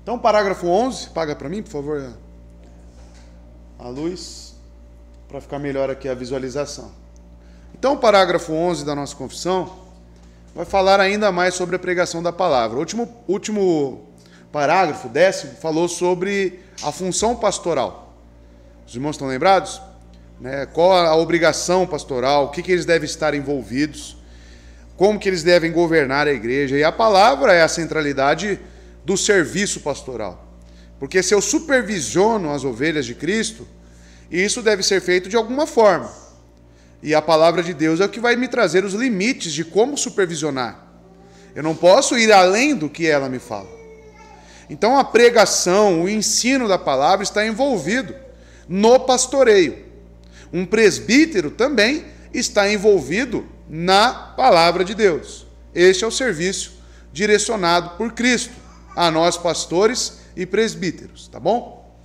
Então, parágrafo 11, paga para mim, por favor, a luz, para ficar melhor aqui a visualização. Então, o parágrafo 11 da nossa confissão vai falar ainda mais sobre a pregação da palavra. O último parágrafo, 10º, falou sobre a função pastoral. Os irmãos estão lembrados? Qual a obrigação pastoral, o que eles devem estar envolvidos, como que eles devem governar a igreja. E a palavra é a centralidade do serviço pastoral. Porque se eu supervisiono as ovelhas de Cristo, isso deve ser feito de alguma forma. E a palavra de Deus é o que vai me trazer os limites de como supervisionar. Eu não posso ir além do que ela me fala. Então a pregação, o ensino da palavra está envolvido no pastoreio. Um presbítero também está envolvido na palavra de Deus. Este é o serviço direcionado por Cristo a nós pastores e presbíteros, tá bom?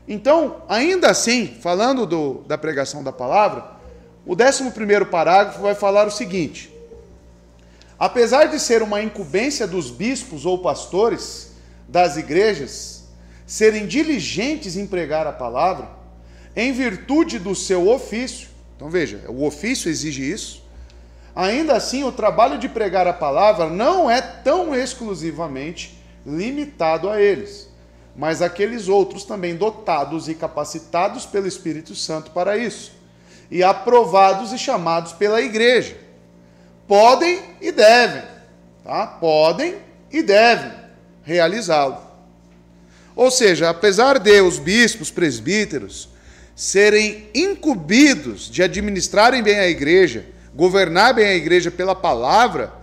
Então, ainda assim, falando da pregação da palavra, o 11º parágrafo vai falar o seguinte: apesar de ser uma incumbência dos bispos ou pastores das igrejas serem diligentes em pregar a palavra, em virtude do seu ofício, então veja, o ofício exige isso, ainda assim o trabalho de pregar a palavra não é tão exclusivamente limitado a eles, mas aqueles outros também dotados e capacitados pelo Espírito Santo para isso, e aprovados e chamados pela igreja. Podem e devem, tá? Podem e devem realizá-lo. Ou seja, apesar de os bispos, presbíteros, serem incumbidos de administrarem bem a igreja, governar bem a igreja pela palavra,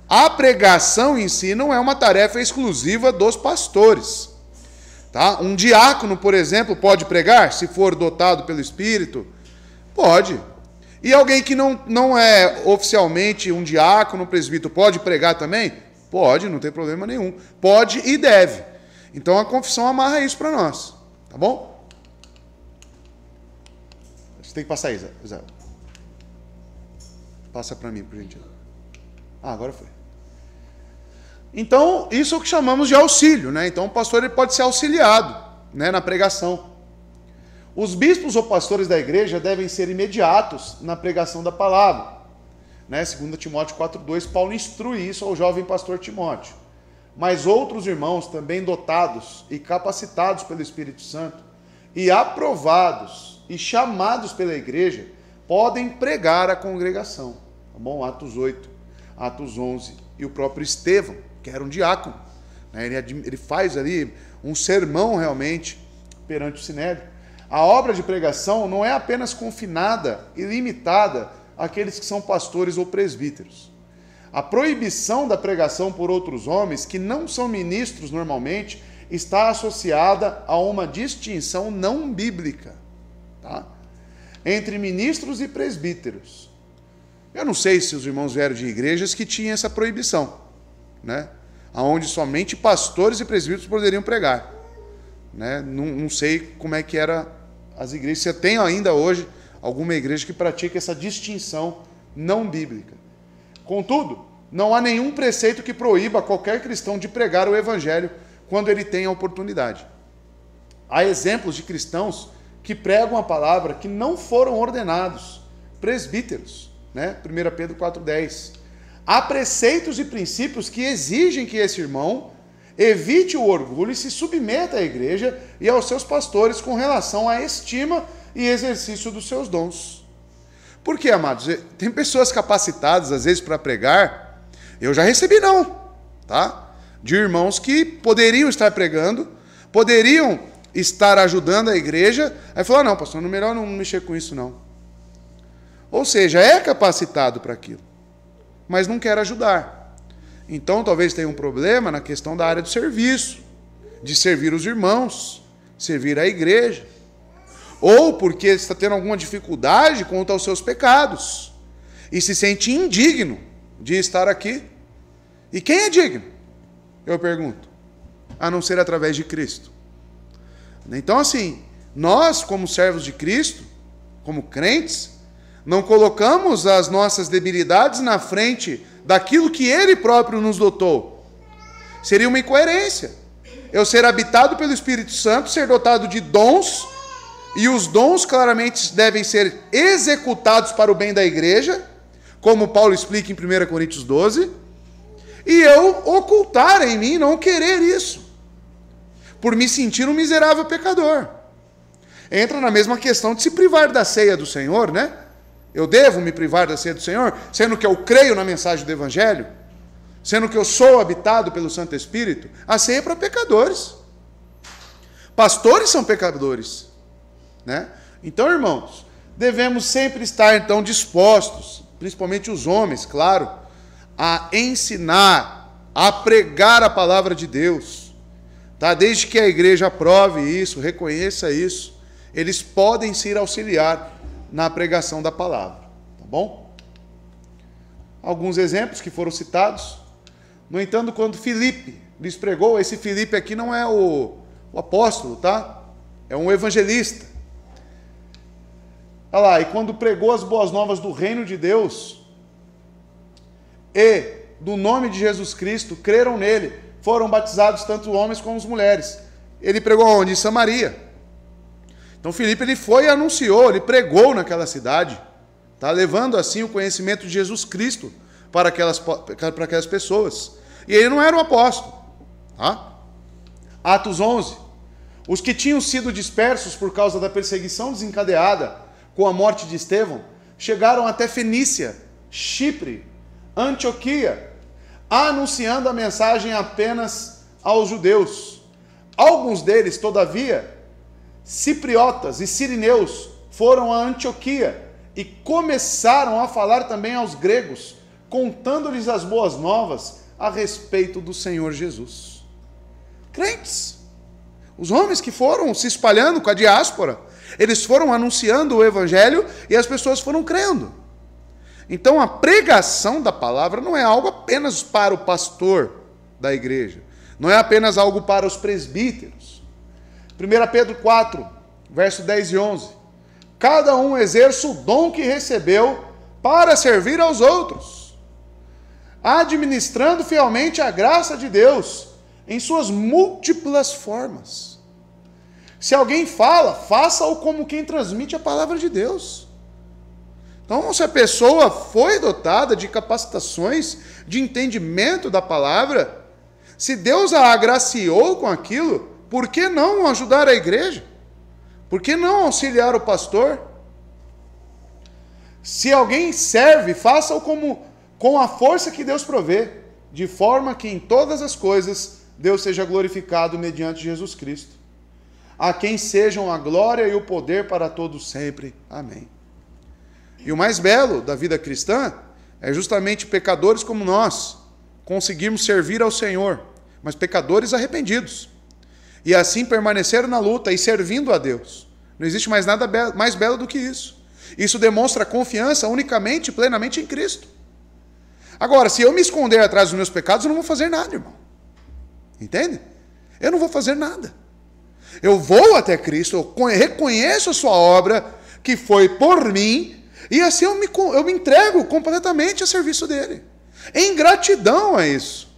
a pregação em si não é uma tarefa exclusiva dos pastores. Tá? Um diácono, por exemplo, pode pregar, se for dotado pelo Espírito? Pode. E alguém que não é oficialmente um diácono, um presbítero, pode pregar também? Pode, não tem problema nenhum. Pode e deve. Então a confissão amarra isso para nós. Tá bom? Você tem que passar aí, Zé. Passa para mim, por gentileza. Agora foi. Então, isso é o que chamamos de auxílio, né? Então, o pastor ele pode ser auxiliado, né, na pregação. Os bispos ou pastores da igreja devem ser imediatos na pregação da palavra. Né? 2 Timóteo 4,2, Paulo instrui isso ao jovem pastor Timóteo. Mas outros irmãos, também dotados e capacitados pelo Espírito Santo, e aprovados e chamados pela igreja, podem pregar a congregação. Tá bom? Atos 8, Atos 11, e o próprio Estevão, que era um diácono, né? Ele faz ali um sermão realmente perante o Sinédrio. A obra de pregação não é apenas confinada e limitada àqueles que são pastores ou presbíteros. A proibição da pregação por outros homens, que não são ministros normalmente, está associada a uma distinção não bíblica, tá? Entre ministros e presbíteros. Eu não sei se os irmãos vieram de igrejas que tinham essa proibição, né? Onde somente pastores e presbíteros poderiam pregar. Né? Não sei como é que era as igrejas. Você tem ainda hoje alguma igreja que pratica essa distinção não bíblica. Contudo, não há nenhum preceito que proíba qualquer cristão de pregar o evangelho quando ele tem a oportunidade. Há exemplos de cristãos que pregam a palavra que não foram ordenados presbíteros, né? 1 Pedro 4,10. Há preceitos e princípios que exigem que esse irmão evite o orgulho e se submeta à igreja e aos seus pastores com relação à estima e exercício dos seus dons. Por quê, amados? Tem pessoas capacitadas, às vezes, para pregar. Eu já recebi não, tá? De irmãos que poderiam estar pregando, poderiam estar ajudando a igreja, aí falou, não, pastor, melhor não mexer com isso, não. Ou seja, é capacitado para aquilo, mas não quer ajudar. Então, talvez tenha um problema na questão da área do serviço, de servir os irmãos, servir a igreja. Ou porque está tendo alguma dificuldade quanto aos seus pecados e se sente indigno de estar aqui. E quem é digno? Eu pergunto. A não ser através de Cristo. Então, assim, nós, como servos de Cristo, como crentes, não colocamos as nossas debilidades na frente daquilo que Ele próprio nos dotou. Seria uma incoerência. eu ser habitado pelo Espírito Santo, ser dotado de dons, e os dons claramente devem ser executados para o bem da igreja, como Paulo explica em 1 Coríntios 12, e eu ocultar em mim, não querer isso, por me sentir um miserável pecador. Entra na mesma questão de se privar da ceia do Senhor, né? Eu devo me privar da ceia do Senhor, sendo que eu creio na mensagem do Evangelho, sendo que eu sou habitado pelo Santo Espírito. A ceia é para pecadores. Pastores são pecadores, né? Então, irmãos, devemos sempre estar então dispostos, principalmente os homens, claro, a ensinar, a pregar a palavra de Deus, tá? Desde que a igreja aprove isso, reconheça isso, eles podem se auxiliar na pregação da palavra, tá bom? Alguns exemplos que foram citados. No entanto, quando Filipe lhes pregou, esse Filipe aqui não é o apóstolo, tá? É um evangelista. Olha lá, e quando pregou as boas novas do reino de Deus e do nome de Jesus Cristo, creram nele, foram batizados tanto homens como as mulheres. Ele pregou onde? Em Samaria. Então Filipe, ele foi e anunciou, ele pregou naquela cidade, tá? Levando assim o conhecimento de Jesus Cristo para aquelas pessoas. E ele não era um apóstolo, tá? Atos 11. Os que tinham sido dispersos por causa da perseguição desencadeada com a morte de Estevão, chegaram até Fenícia, Chipre, Antioquia, anunciando a mensagem apenas aos judeus. Alguns deles, todavia, cipriotas e sirineus, foram a Antioquia e começaram a falar também aos gregos, contando-lhes as boas novas a respeito do Senhor Jesus. Crentes, os homens que foram se espalhando com a diáspora, eles foram anunciando o evangelho e as pessoas foram crendo. Então a pregação da palavra não é algo apenas para o pastor da igreja, não é apenas algo para os presbíteros. 1 Pedro 4, verso 10 e 11. Cada um exerça o dom que recebeu para servir aos outros, administrando fielmente a graça de Deus em suas múltiplas formas. Se alguém fala, faça-o como quem transmite a palavra de Deus. Então, se a pessoa foi dotada de capacitações, de entendimento da palavra, se Deus a agraciou com aquilo, por que não ajudar a igreja? Por que não auxiliar o pastor? Se alguém serve, faça-o com a força que Deus provê, de forma que em todas as coisas Deus seja glorificado mediante Jesus Cristo, a quem sejam a glória e o poder para todos sempre. Amém. E o mais belo da vida cristã é justamente pecadores como nós conseguirmos servir ao Senhor, mas pecadores arrependidos, e assim permanecer na luta e servindo a Deus. Não existe mais nada mais belo do que isso. Isso demonstra confiança unicamente e plenamente em Cristo. Agora, se eu me esconder atrás dos meus pecados, eu não vou fazer nada, irmão. Entende? Eu não vou fazer nada. Eu vou até Cristo, eu reconheço a sua obra, que foi por mim, e assim eu me entrego completamente a serviço dele, em gratidão a isso.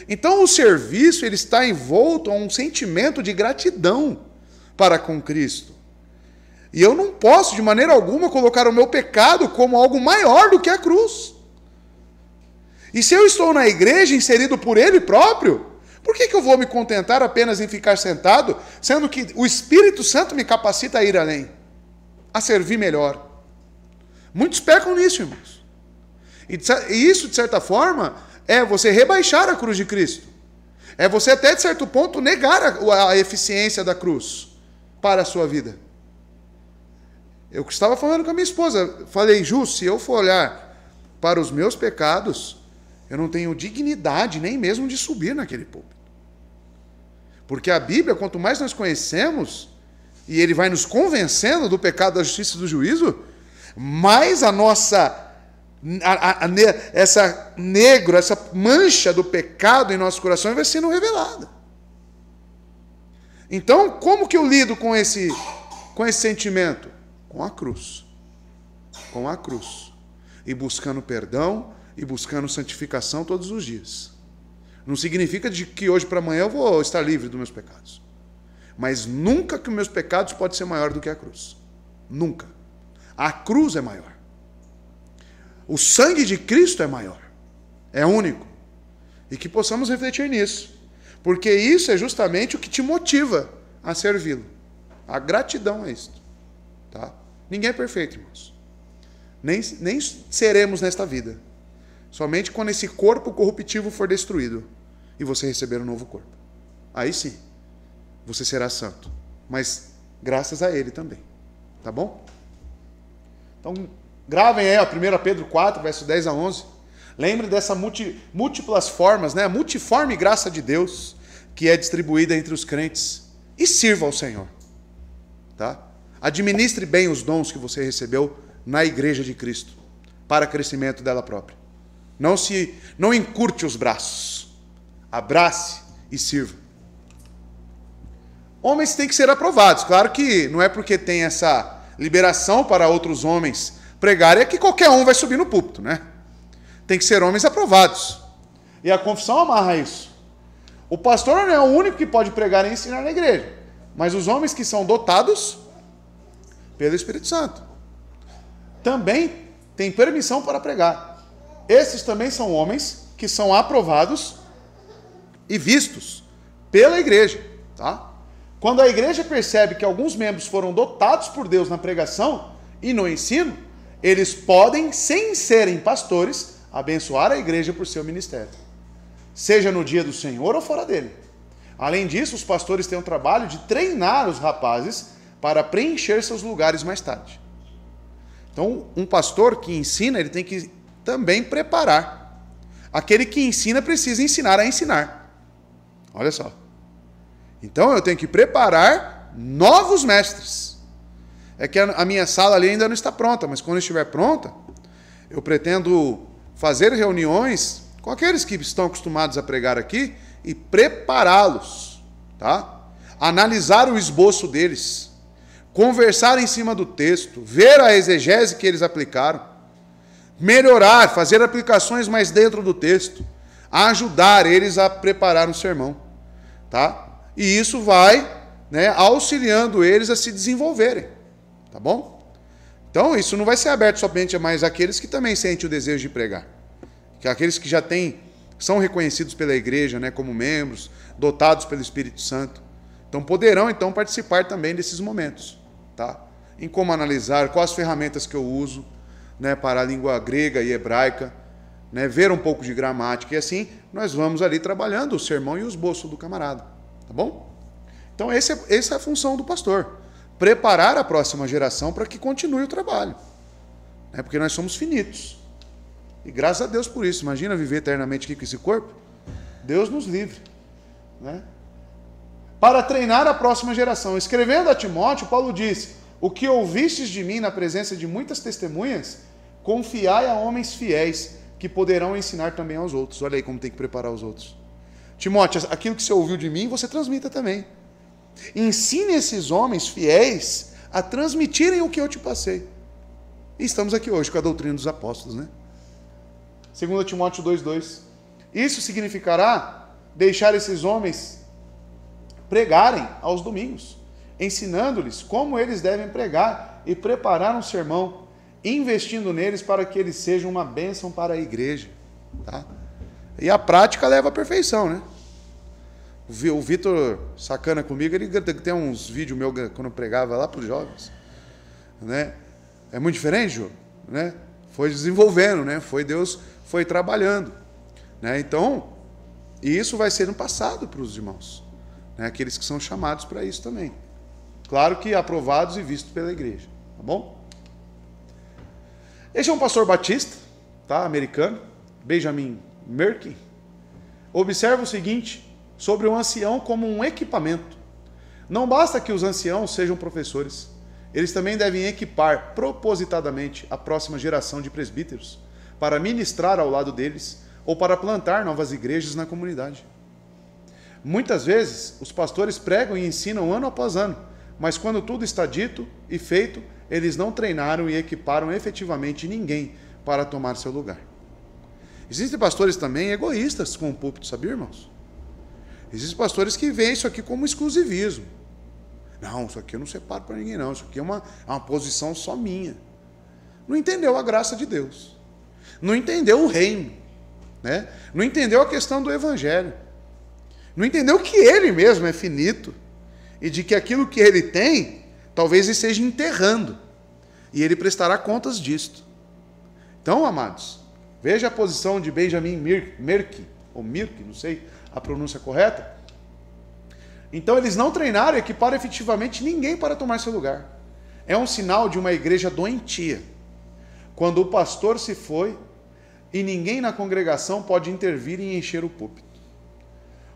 Então o serviço, ele está envolto a um sentimento de gratidão para com Cristo. E eu não posso de maneira alguma colocar o meu pecado como algo maior do que a cruz. E se eu estou na igreja inserido por ele próprio, por que eu vou me contentar apenas em ficar sentado, sendo que o Espírito Santo me capacita a ir além, a servir melhor? Muitos pecam nisso, irmãos. E isso, de certa forma, é você rebaixar a cruz de Cristo. É você até, de certo ponto, negar a eficiência da cruz para a sua vida. Eu estava falando com a minha esposa, falei, Ju, se eu for olhar para os meus pecados, eu não tenho dignidade nem mesmo de subir naquele púlpito. Porque a Bíblia, quanto mais nós conhecemos, e ele vai nos convencendo do pecado, da justiça e do juízo, mais a nossa, essa mancha do pecado em nosso coração vai sendo revelada. Então, como que eu lido com esse sentimento? Com a cruz. Com a cruz. E buscando perdão, e buscando santificação todos os dias. Não significa de que hoje para amanhã eu vou estar livre dos meus pecados. Mas nunca que os meus pecados podem ser maior do que a cruz. Nunca. A cruz é maior. O sangue de Cristo é maior. É único. E que possamos refletir nisso. Porque isso é justamente o que te motiva a servi-lo. A gratidão é isto. Tá? Ninguém é perfeito, irmãos. Nem seremos nesta vida. Somente quando esse corpo corruptível for destruído e você receber um novo corpo. Aí sim, você será santo. Mas graças a Ele também. Tá bom? Então, gravem aí, ó, 1 Pedro 4, verso 10 a 11. Lembre dessa múltiplas formas, né? A multiforme graça de Deus que é distribuída entre os crentes. E sirva ao Senhor. Tá? Administre bem os dons que você recebeu na igreja de Cristo, para crescimento dela própria. Não encurte os braços. Abrace e sirva. Homens têm que ser aprovados. Claro que não é porque tem essa liberação para outros homens pregarem é que qualquer um vai subir no púlpito, né? Tem que ser homens aprovados. E a confissão amarra isso. O pastor não é o único que pode pregar e ensinar na igreja, mas os homens que são dotados pelo Espírito Santo também têm permissão para pregar. Esses também são homens que são aprovados e vistos pela igreja, tá? Quando a igreja percebe que alguns membros foram dotados por Deus na pregação e no ensino, eles podem, sem serem pastores, abençoar a igreja por seu ministério, seja no dia do Senhor ou fora dele. Além disso, os pastores têm o trabalho de treinar os rapazes para preencher seus lugares mais tarde. Então, um pastor que ensina, ele tem que também preparar. Aquele que ensina precisa ensinar a ensinar. Olha só. Então, eu tenho que preparar novos mestres. É que a minha sala ali ainda não está pronta, mas quando estiver pronta, eu pretendo fazer reuniões com aqueles que estão acostumados a pregar aqui e prepará-los, tá? Analisar o esboço deles, conversar em cima do texto, ver a exegese que eles aplicaram, melhorar, fazer aplicações mais dentro do texto, ajudar eles a preparar um sermão, tá? E isso vai, né, auxiliando eles a se desenvolverem, tá bom? Então, isso não vai ser aberto somente a mais aqueles que também sentem o desejo de pregar. Que aqueles que já são reconhecidos pela igreja, né, como membros, dotados pelo Espírito Santo. Então, poderão, então, participar também desses momentos. Tá? Em como analisar, quais ferramentas que eu uso, né, para a língua grega e hebraica, né, ver um pouco de gramática. E assim, nós vamos ali trabalhando o sermão e o esboço do camarada. Tá bom? Então, essa é a função do pastor. Preparar a próxima geração para que continue o trabalho. Né, porque nós somos finitos. E graças a Deus por isso. Imagina viver eternamente aqui com esse corpo. Deus nos livre. Né? Para treinar a próxima geração. Escrevendo a Timóteo, Paulo disse: o que ouvistes de mim na presença de muitas testemunhas, confiai a homens fiéis, que poderão ensinar também aos outros. Olha aí como tem que preparar os outros. Timóteo, aquilo que você ouviu de mim, você transmita também. Ensine esses homens fiéis a transmitirem o que eu te passei. E estamos aqui hoje com a doutrina dos apóstolos, né? 2 Timóteo 2,2. Isso significará deixar esses homens pregarem aos domingos, ensinando-lhes como eles devem pregar e preparar um sermão, investindo neles para que eles sejam uma bênção para a igreja. Tá? E a prática leva à perfeição, né? O Vitor, sacana comigo, ele tem uns vídeos meus quando eu pregava lá para os jovens. Né? É muito diferente, Jô? Né? Foi desenvolvendo, né? Deus foi trabalhando. Né? Então, isso vai ser no passado para os irmãos. Né? Aqueles que são chamados para isso também. Claro que aprovados e vistos pela igreja. Tá bom? Este é um pastor batista, tá? Americano, Benjamin Merkin. Observa o seguinte sobre o ancião como um equipamento. Não basta que os anciãos sejam professores. Eles também devem equipar propositadamente a próxima geração de presbíteros para ministrar ao lado deles ou para plantar novas igrejas na comunidade. Muitas vezes, os pastores pregam e ensinam ano após ano, mas quando tudo está dito e feito, eles não treinaram e equiparam efetivamente ninguém para tomar seu lugar. Existem pastores também egoístas com o púlpito, sabia, irmãos? Existem pastores que veem isso aqui como exclusivismo. Não, isso aqui eu não separo para ninguém, não. Isso aqui é uma posição só minha. Não entendeu a graça de Deus. Não entendeu o reino. Né? Não entendeu a questão do evangelho. Não entendeu que ele mesmo é finito. E de que aquilo que ele tem, talvez ele esteja enterrando. E ele prestará contas disto. Então, amados, veja a posição de Benjamin Merck, ou Mirk, não sei a pronúncia correta. Então, eles não treinaram e equiparam efetivamente ninguém para tomar seu lugar. É um sinal de uma igreja doentia. Quando o pastor se foi e ninguém na congregação pode intervir e encher o púlpito.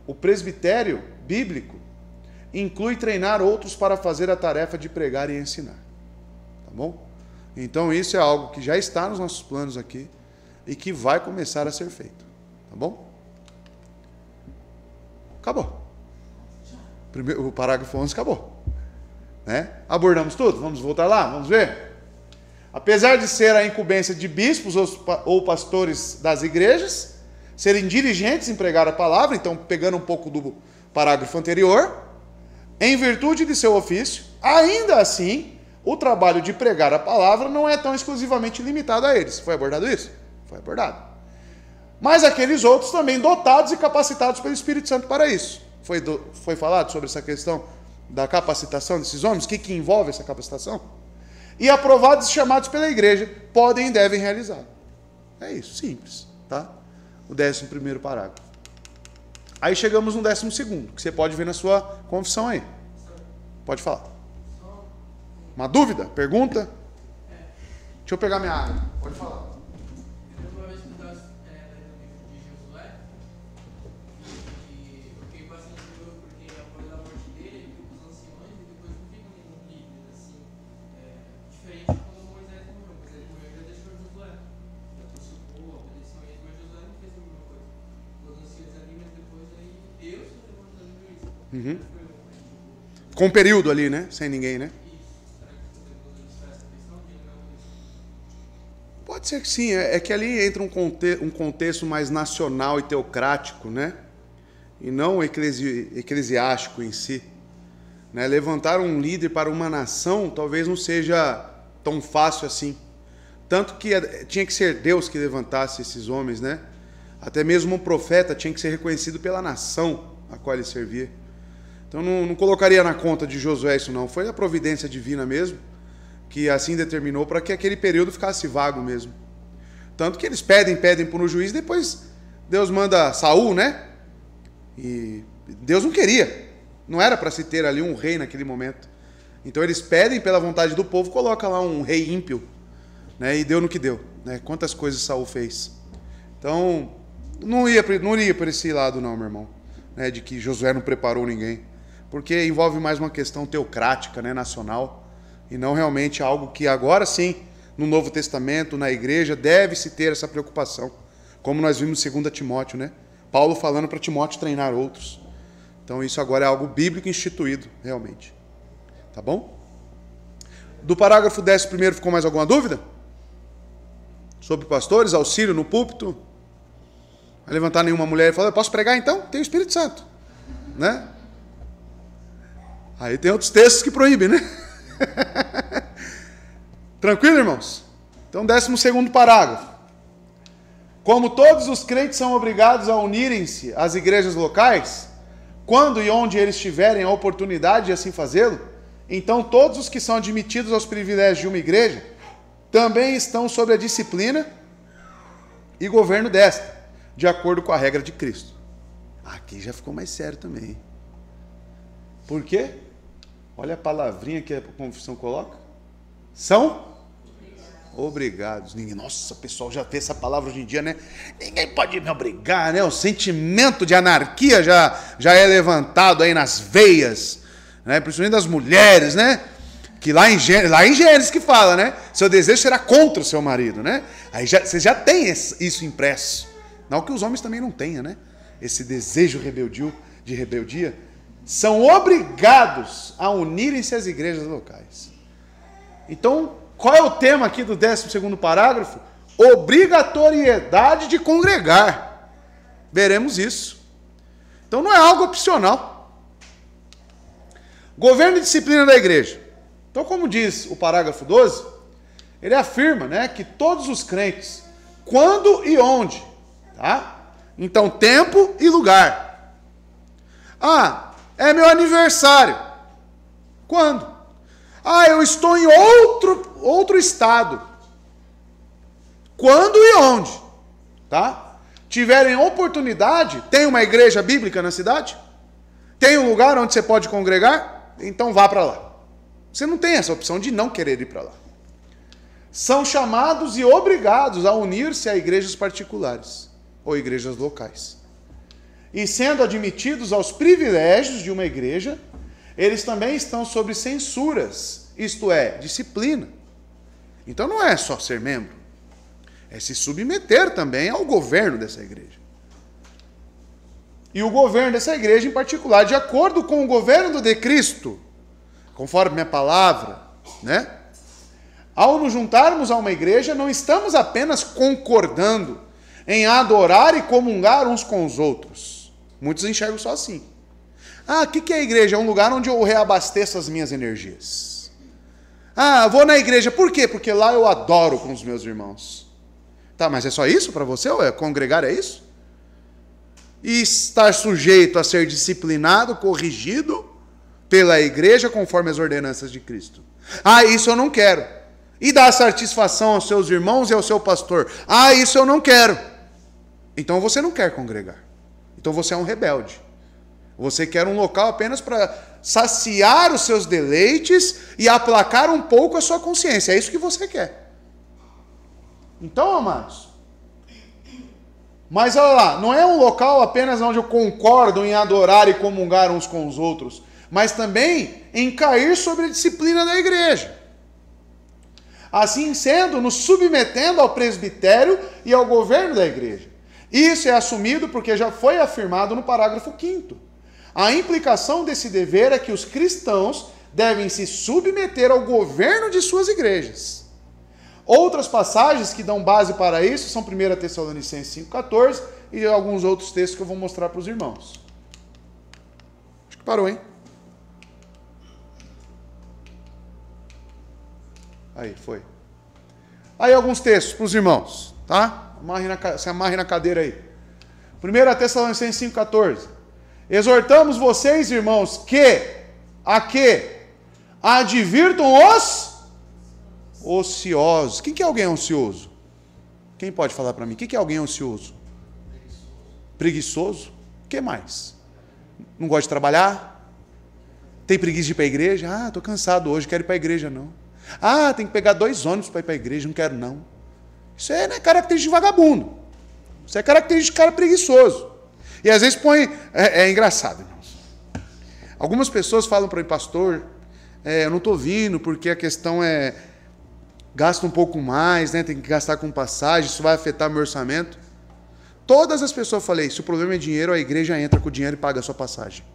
O presbitério bíblico inclui treinar outros para fazer a tarefa de pregar e ensinar. Tá bom? Então isso é algo que já está nos nossos planos aqui e que vai começar a ser feito. Tá bom? Acabou. O parágrafo 11 acabou. Né? Abordamos tudo? Vamos voltar lá? Vamos ver? Apesar de ser a incumbência de bispos ou pastores das igrejas, serem dirigentes em pregar a palavra, então pegando um pouco do parágrafo anterior, em virtude de seu ofício, ainda assim, o trabalho de pregar a palavra não é tão exclusivamente limitado a eles. Foi abordado isso? Foi abordado. Mas aqueles outros também dotados e capacitados pelo Espírito Santo para isso. Foi falado sobre essa questão da capacitação desses homens? O que envolve essa capacitação? E aprovados e chamados pela igreja, podem e devem realizar. É isso, simples. Tá? O 11º parágrafo. Aí chegamos no 12º, que você pode ver na sua confissão aí. Pode falar. Uma dúvida? Pergunta? Deixa eu pegar minha água. Pode falar. Uhum. Com um período ali, né? Sem ninguém, né? Pode ser que sim. É que ali entra um contexto mais nacional e teocrático, né? E não eclesiástico em si. Né? Levantar um líder para uma nação talvez não seja tão fácil assim. Tanto que tinha que ser Deus que levantasse esses homens, né? Até mesmo um profeta tinha que ser reconhecido pela nação a qual ele servia. Então não colocaria na conta de Josué isso não. Foi a providência divina mesmo, que assim determinou para que aquele período ficasse vago mesmo. Tanto que eles pedem por um juiz, depois Deus manda Saul, né? E Deus não queria. Não era para se ter ali um rei naquele momento. Então eles pedem pela vontade do povo, coloca lá um rei ímpio. Né? E deu no que deu. Né? Quantas coisas Saul fez. Então, não ia por esse lado não, meu irmão. Né? De que Josué não preparou ninguém. Porque envolve mais uma questão teocrática, né, nacional, e não realmente algo que agora sim, no Novo Testamento, na igreja, deve-se ter essa preocupação, como nós vimos em 2 Timóteo, né? Paulo falando para Timóteo treinar outros. Então isso agora é algo bíblico instituído, realmente. Tá bom? Do parágrafo 11º ficou mais alguma dúvida? Sobre pastores, auxílio no púlpito? Vai levantar nenhuma mulher e falar, eu posso pregar então? Tem o Espírito Santo, né? Aí tem outros textos que proíbem, né? Tranquilo, irmãos? Então, 12º parágrafo. Como todos os crentes são obrigados a unirem-se às igrejas locais, quando e onde eles tiverem a oportunidade de assim fazê-lo, então todos os que são admitidos aos privilégios de uma igreja também estão sob a disciplina e governo desta, de acordo com a regra de Cristo. Aqui já ficou mais sério também. Por quê? Olha a palavrinha que a confissão coloca. São obrigados. Nossa, o pessoal já vê essa palavra hoje em dia, né? Ninguém pode me obrigar, né? O sentimento de anarquia já é levantado aí nas veias, né? Principalmente das mulheres, né? Que lá em Gênesis que fala, né? Seu desejo será contra o seu marido, né? Aí você já tem isso impresso. Não que os homens também não tenham, né? Esse desejo de rebeldia. São obrigados a unirem-se às igrejas locais. Então, qual é o tema aqui do 12º parágrafo? obrigatoriedade de congregar. Veremos isso. Então não é algo opcional. Governo e disciplina da igreja. Então, como diz o parágrafo 12, ele afirma, né, que todos os crentes, quando e onde, tá? Então, tempo e lugar. Ah, é meu aniversário. Quando? Ah, eu estou em outro estado. Quando e onde? Tá? Tiverem oportunidade, tem uma igreja bíblica na cidade? Tem um lugar onde você pode congregar? Então vá para lá. Você não tem essa opção de não querer ir para lá. São chamados e obrigados a unir-se a igrejas particulares ou igrejas locais. E sendo admitidos aos privilégios de uma igreja, eles também estão sob censuras, isto é, disciplina. Então não é só ser membro, é se submeter também ao governo dessa igreja. E o governo dessa igreja em particular, de acordo com o governo de Cristo, conforme minha palavra, né? Ao nos juntarmos a uma igreja, não estamos apenas concordando em adorar e comungar uns com os outros. Muitos enxergam só assim. Ah, o que é a igreja? É um lugar onde eu reabasteço as minhas energias. Ah, vou na igreja. Por quê? Porque lá eu adoro com os meus irmãos. Tá, mas é só isso para você? Ou congregar é isso? E estar sujeito a ser disciplinado, corrigido pela igreja conforme as ordenanças de Cristo. Ah, isso eu não quero. E dar satisfação aos seus irmãos e ao seu pastor. Ah, isso eu não quero. Então você não quer congregar. Então você é um rebelde. Você quer um local apenas para saciar os seus deleites e aplacar um pouco a sua consciência. É isso que você quer. Então, amados, mas olha lá, não é um local apenas onde eu concordo em adorar e comungar uns com os outros, mas também em cair sobre a disciplina da igreja. Assim sendo, nos submetendo ao presbitério e ao governo da igreja. Isso é assumido porque já foi afirmado no parágrafo 5º. A implicação desse dever é que os cristãos devem se submeter ao governo de suas igrejas. Outras passagens que dão base para isso são 1 Tessalonicenses 5,14 e alguns outros textos que eu vou mostrar para os irmãos. Acho que parou, hein? Aí, foi. Aí alguns textos para os irmãos, tá? Se amarre na cadeira aí. 1 Tessalonicenses 5,14. Exortamos vocês, irmãos, que advirtam os ociosos. Quem que é alguém ocioso? Quem pode falar para mim? O que é alguém ocioso? Preguiçoso? O que mais? Não gosta de trabalhar? Tem preguiça de ir para a igreja? Ah, estou cansado hoje, quero ir para a igreja não. Ah, tem que pegar 2 ônibus para ir para a igreja, não quero não. Isso é, né, característica de vagabundo. Isso é característica de cara preguiçoso. E às vezes põe... É engraçado, irmãos. Algumas pessoas falam para mim, pastor, eu não estou vindo porque a questão é... Gasta um pouco mais, né? Tem que gastar com passagem, isso vai afetar meu orçamento. Todas as pessoas falei, se o problema é dinheiro, a igreja entra com o dinheiro e paga a sua passagem.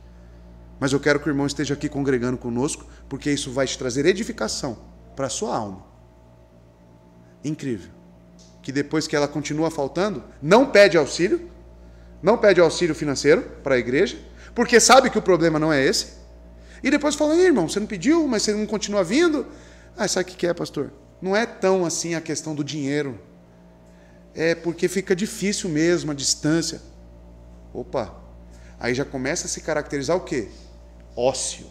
Mas eu quero que o irmão esteja aqui congregando conosco, porque isso vai te trazer edificação para a sua alma. Incrível. Que depois que ela continua faltando, não pede auxílio financeiro para a igreja, porque sabe que o problema não é esse. E depois fala, irmão, você não pediu, mas você não continua vindo? Ah, sabe o que é, pastor? Não é tão assim a questão do dinheiro. É porque fica difícil mesmo a distância. Opa, aí já começa a se caracterizar o quê? Ócio.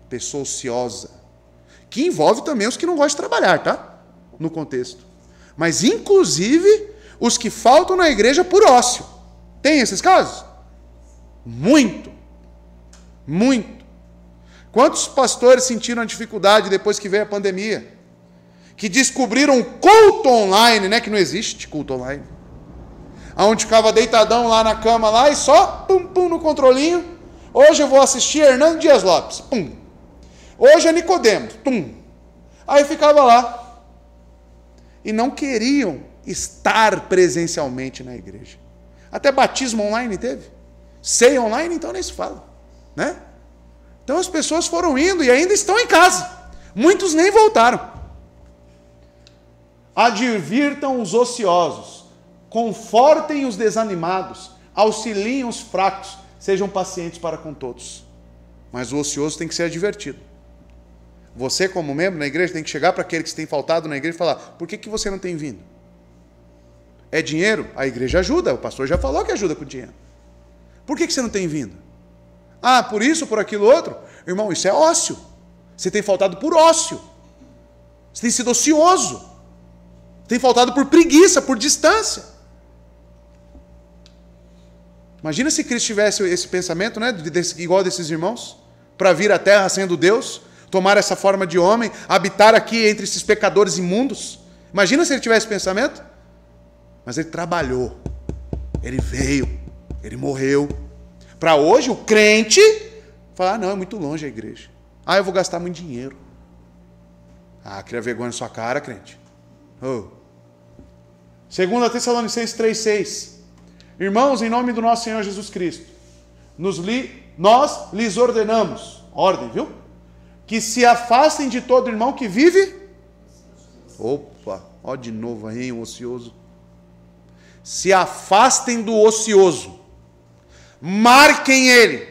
Pessoa ociosa. Que envolve também os que não gostam de trabalhar, tá? No contexto. Mas, inclusive, os que faltam na igreja por ócio. Tem esses casos? Muito. Muito. Quantos pastores sentiram a dificuldade depois que veio a pandemia? Que descobriram um culto online, né? Que não existe culto online. Onde ficava deitadão lá na cama lá e só pum, pum no controlinho. Hoje eu vou assistir Hernando Dias Lopes. Pum. Hoje é Nicodemos. Pum. Aí ficava lá. E não queriam estar presencialmente na igreja. Até batismo online teve. Ceia online, então nem se fala. Né? Então as pessoas foram indo e ainda estão em casa. Muitos nem voltaram. advirtam os ociosos, confortem os desanimados, auxiliem os fracos, sejam pacientes para com todos. Mas o ocioso tem que ser advertido. Você, como membro na igreja, tem que chegar para aquele que tem faltado na igreja e falar: por que você não tem vindo? É dinheiro? A igreja ajuda, o pastor já falou que ajuda com dinheiro. Por que você não tem vindo? Ah, por isso, por aquilo outro? Irmão, isso é ócio. Você tem faltado por ócio. Você tem sido ocioso. Tem faltado por preguiça, por distância. Imagina se Cristo tivesse esse pensamento, né, igual desses irmãos, para vir à terra sendo Deus, tomar essa forma de homem, habitar aqui entre esses pecadores imundos. Imagina se ele tivesse esse pensamento. Mas ele trabalhou, ele veio, ele morreu. Para hoje o crente falar: não, é muito longe a igreja. Ah, eu vou gastar muito dinheiro. Ah, cria vergonha na sua cara, crente. 2 Tessalonicenses 3,6. Irmãos, em nome do nosso Senhor Jesus Cristo, nós lhes ordenamos, ordem, viu? Que se afastem de todo irmão que vive. Opa, ó de novo aí, um ocioso. Se afastem do ocioso. Marquem ele.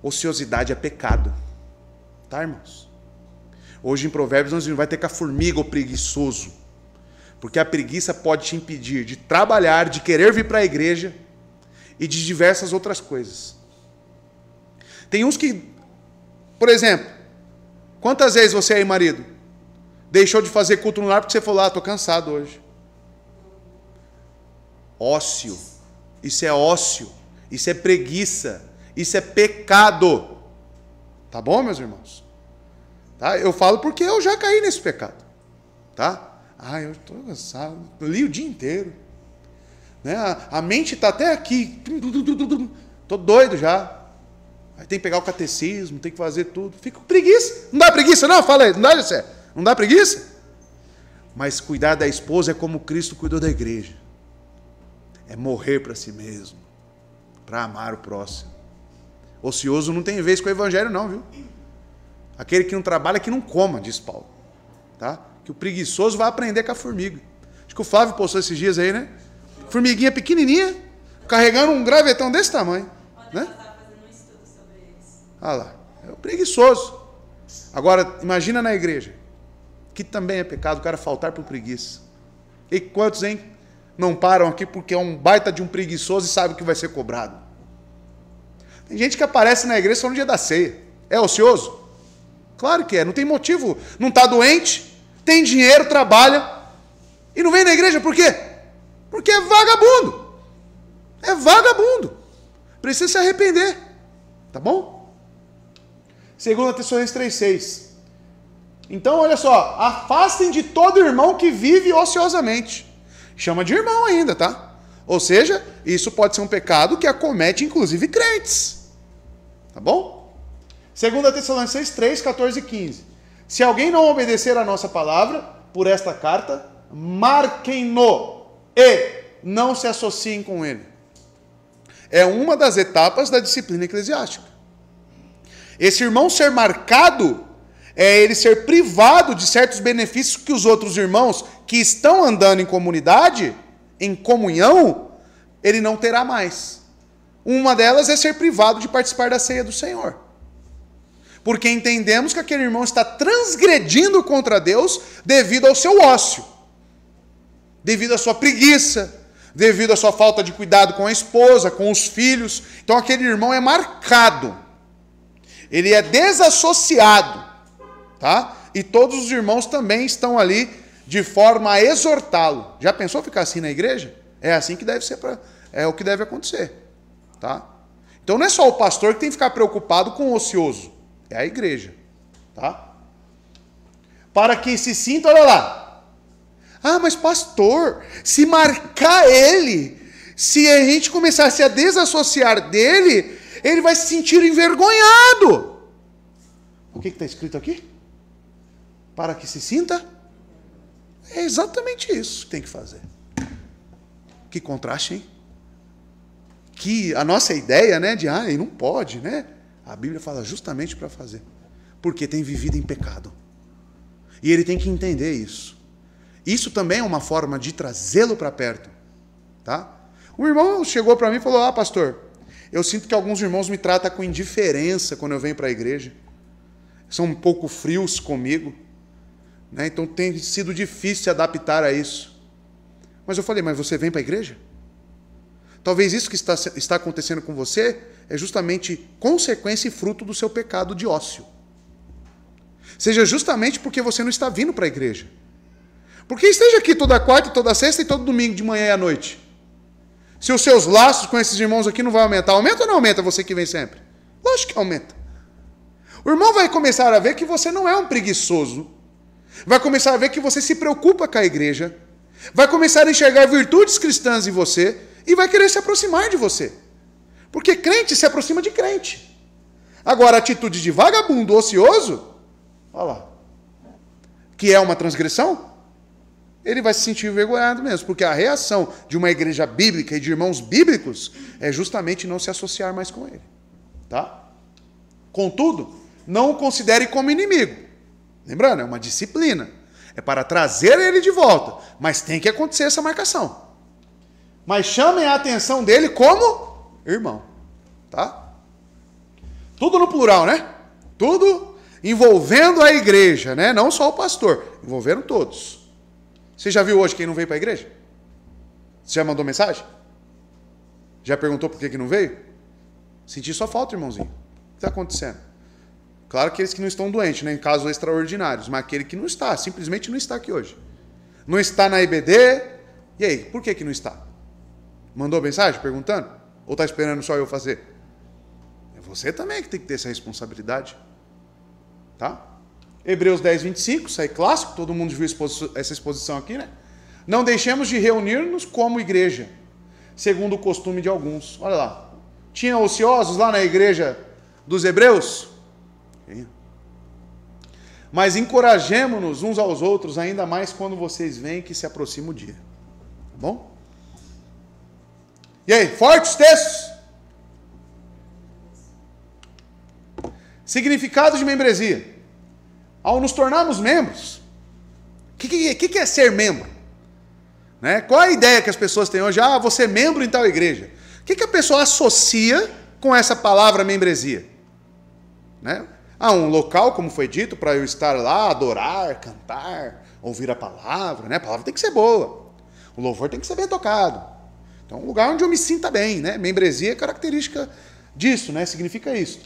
Ociosidade é pecado. Tá, irmãos? Hoje em Provérbios nós não vai ter com a formiga ou preguiçoso. Porque a preguiça pode te impedir de trabalhar, de querer vir para a igreja e de diversas outras coisas. Tem uns que, por exemplo, quantas vezes você aí, marido, deixou de fazer culto no lar porque você falou: estou cansado hoje. Ócio. Isso é ócio. Isso é preguiça. Isso é pecado. Tá bom, meus irmãos? Tá? Eu falo porque eu já caí nesse pecado. Tá? Ah, eu estou cansado. Eu li o dia inteiro. Né? A mente está até aqui. Estou doido já. Aí tem que pegar o catecismo, tem que fazer tudo. Fico com preguiça. Não dá preguiça, não? Fala aí. Não dá, José? Não dá preguiça? Mas cuidar da esposa é como Cristo cuidou da igreja. É morrer para si mesmo. Para amar o próximo. Ocioso não tem vez com o evangelho não, viu? Aquele que não trabalha, que não coma, diz Paulo. Tá? Que o preguiçoso vai aprender com a formiga. Acho que o Flávio postou esses dias aí, né? Formiguinha pequenininha, carregando um gravetão desse tamanho. Né? Eu estava fazendo um estudo sobre isso. Ah lá, é o preguiçoso. Agora, imagina na igreja, que também é pecado o cara faltar por preguiça. E quantos, hein? Não param aqui porque é um baita de um preguiçoso e sabe o que vai ser cobrado. Tem gente que aparece na igreja só no dia da ceia. É ocioso? Claro que é, não tem motivo. Não está doente, tem dinheiro, trabalha e não vem na igreja. Por quê? Porque é vagabundo. É vagabundo. Precisa se arrepender. Tá bom? 2 Tessalonicenses 3,6. Então, olha só. Afastem de todo irmão que vive ociosamente. Chama de irmão ainda, tá? Ou seja, isso pode ser um pecado que acomete inclusive crentes. Tá bom? 2 Tessalonicenses 3, 14 e 15. Se alguém não obedecer a nossa palavra, por esta carta, marquem-no e não se associem com ele. É uma das etapas da disciplina eclesiástica. Esse irmão ser marcado é ele ser privado de certos benefícios que os outros irmãos que estão andando em comunidade, em comunhão, ele não terá mais. Uma delas é ser privado de participar da ceia do Senhor. Porque entendemos que aquele irmão está transgredindo contra Deus devido ao seu ócio, devido à sua preguiça, devido à sua falta de cuidado com a esposa, com os filhos. Então aquele irmão é marcado, ele é desassociado, tá? E todos os irmãos também estão ali de forma a exortá-lo. Já pensou ficar assim na igreja? É assim que deve ser, é o que deve acontecer, tá? Então não é só o pastor que tem que ficar preocupado com o ocioso. É a igreja, tá? Para que se sinta, olha lá. Ah, mas pastor, se marcar ele, se a gente começasse a desassociar dele, ele vai se sentir envergonhado. O que está escrito aqui? Para que se sinta? É exatamente isso que tem que fazer. Que contraste, hein? Que a nossa ideia, né, de ele não pode, né? A Bíblia fala justamente para fazer. Porque tem vivido em pecado. E ele tem que entender isso. Isso também é uma forma de trazê-lo para perto. Tá? Um irmão chegou para mim e falou: pastor, eu sinto que alguns irmãos me tratam com indiferença quando eu venho para a igreja. São um pouco frios comigo. Né? Então tem sido difícil se adaptar a isso. Mas eu falei: mas você vem para a igreja? Talvez isso que está acontecendo com você é justamente consequência e fruto do seu pecado de ócio. Seja justamente porque você não está vindo para a igreja. Porque esteja aqui toda quarta, toda sexta e todo domingo de manhã e à noite. Se os seus laços com esses irmãos aqui não vão aumentar, aumenta ou não aumenta você que vem sempre? Lógico que aumenta. O irmão vai começar a ver que você não é um preguiçoso. Vai começar a ver que você se preocupa com a igreja. Vai começar a enxergar virtudes cristãs em você e vai querer se aproximar de você. Porque crente se aproxima de crente. Agora, a atitude de vagabundo ocioso, olha lá, que é uma transgressão, ele vai se sentir envergonhado mesmo, porque a reação de uma igreja bíblica e de irmãos bíblicos é justamente não se associar mais com ele. Tá? Contudo, não o considere como inimigo. Lembrando, é uma disciplina. É para trazer ele de volta, mas tem que acontecer essa marcação. Mas chamem a atenção dele como irmão. Tá? Tudo no plural, né? Tudo envolvendo a igreja, né? Não só o pastor, envolvendo todos. Você já viu hoje quem não veio para a igreja? Você já mandou mensagem? Já perguntou por que não veio? Senti só falta, irmãozinho. O que está acontecendo? Claro que aqueles que não estão doentes, né, em casos extraordinários, mas aquele que não está, simplesmente não está aqui hoje. Não está na IBD. E aí, por que não está? Mandou mensagem perguntando? Ou está esperando só eu fazer? É você também que tem que ter essa responsabilidade. Tá? Hebreus 10, 25, isso aí é clássico, todo mundo viu essa exposição aqui, né? Não deixemos de reunir-nos como igreja, segundo o costume de alguns. Olha lá. Tinha ociosos lá na igreja dos Hebreus? Mas encorajemo-nos uns aos outros, ainda mais quando vocês veem que se aproxima o dia. Tá bom? E aí, fortes textos? Significado de membresia. Ao nos tornarmos membros, o que é ser membro? Né? Qual é a ideia que as pessoas têm hoje? Você é membro em tal igreja. O que a pessoa associa com essa palavra membresia? Né? Um local, como foi dito, para eu estar lá, adorar, cantar, ouvir a palavra. Né? A palavra tem que ser boa. O louvor tem que ser bem tocado. Então, um lugar onde eu me sinta bem. Né? Membresia é característica disso, né? Significa isso.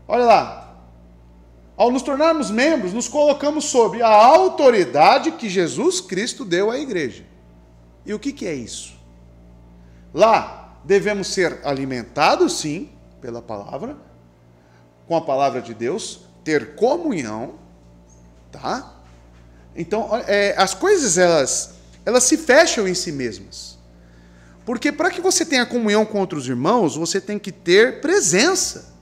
Olha lá. Ao nos tornarmos membros, nos colocamos sob a autoridade que Jesus Cristo deu à igreja. E o que é isso? Lá, devemos ser alimentados, sim, pela palavra, com a palavra de Deus, ter comunhão, tá? Então, as coisas, elas se fecham em si mesmas. Porque para que você tenha comunhão com outros irmãos, você tem que ter presença.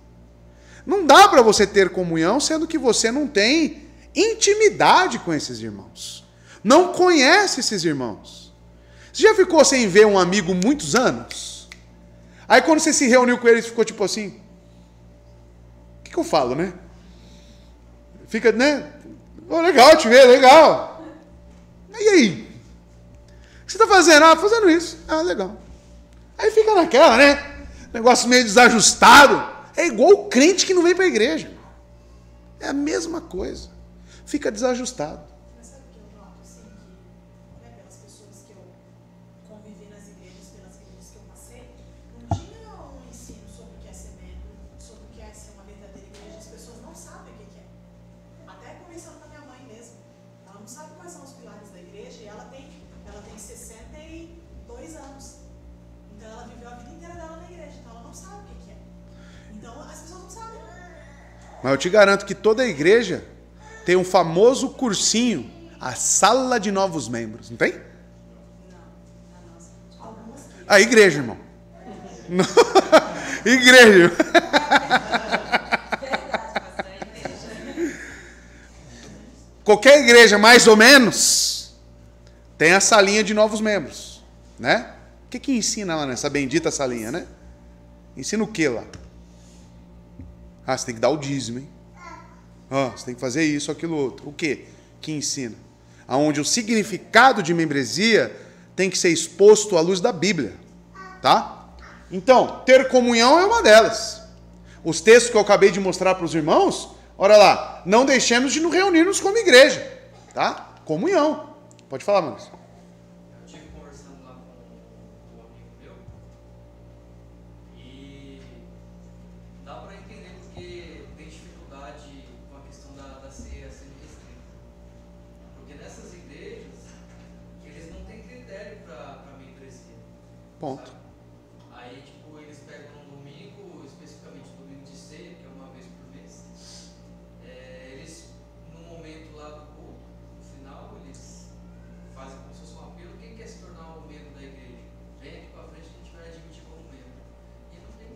Não dá para você ter comunhão, sendo que você não tem intimidade com esses irmãos. Não conhece esses irmãos. Você já ficou sem ver um amigo muitos anos? Aí quando você se reuniu com ele, ficou tipo assim... O que eu falo, né? Fica, né? Legal te ver, legal. E aí? O que você está fazendo? Fazendo isso. Legal. Aí fica naquela, né? Negócio meio desajustado. É igual o crente que não vem para a igreja. É a mesma coisa. Fica desajustado. Mas sabe o que eu noto, assim, que pelas pessoas que eu convivi nas igrejas, pelas igrejas que eu passei, não tinha um ensino sobre o que é ser membro, sobre o que é ser uma verdadeira igreja. As pessoas não sabem o que é. Até conversando com a minha mãe mesmo. Ela não sabe quais são os pilares da igreja e ela tem 62 anos. Então ela viveu a vida inteira dela na igreja, então ela não sabe o que é. Então as pessoas não sabem. Mas eu te garanto que toda igreja tem um famoso cursinho, a sala de novos membros, não tem? Não, na nossa. Algumas. A igreja, irmão. Igreja. Qualquer igreja, mais ou menos, tem a salinha de novos membros, né? O que ensina lá nessa bendita salinha, né? Ensina o que lá? Você tem que dar o dízimo, hein? Você tem que fazer isso, aquilo, outro. O quê? Que ensina? onde o significado de membresia tem que ser exposto à luz da Bíblia, tá? Então, ter comunhão é uma delas. Os textos que eu acabei de mostrar para os irmãos, olha lá, não deixemos de nos reunirmos como igreja, tá? Comunhão. Pode falar, Maurício. Eu estive conversando lá com um amigo meu e dá para entender porque tem dificuldade com a questão da ceia sendo restrita. Porque nessas igrejas, eles não têm critério para membresia. Ponto. Sabe? Aí, tipo, eles pegam um domingo, especificamente domingo de ceia, que é uma vez por mês. Eles, no momento lá do culto, no final, eles fazem como se fosse um apelo. Quem quer se tornar um membro da igreja? Vem aqui pra frente que a gente vai admitir como membro. E não tem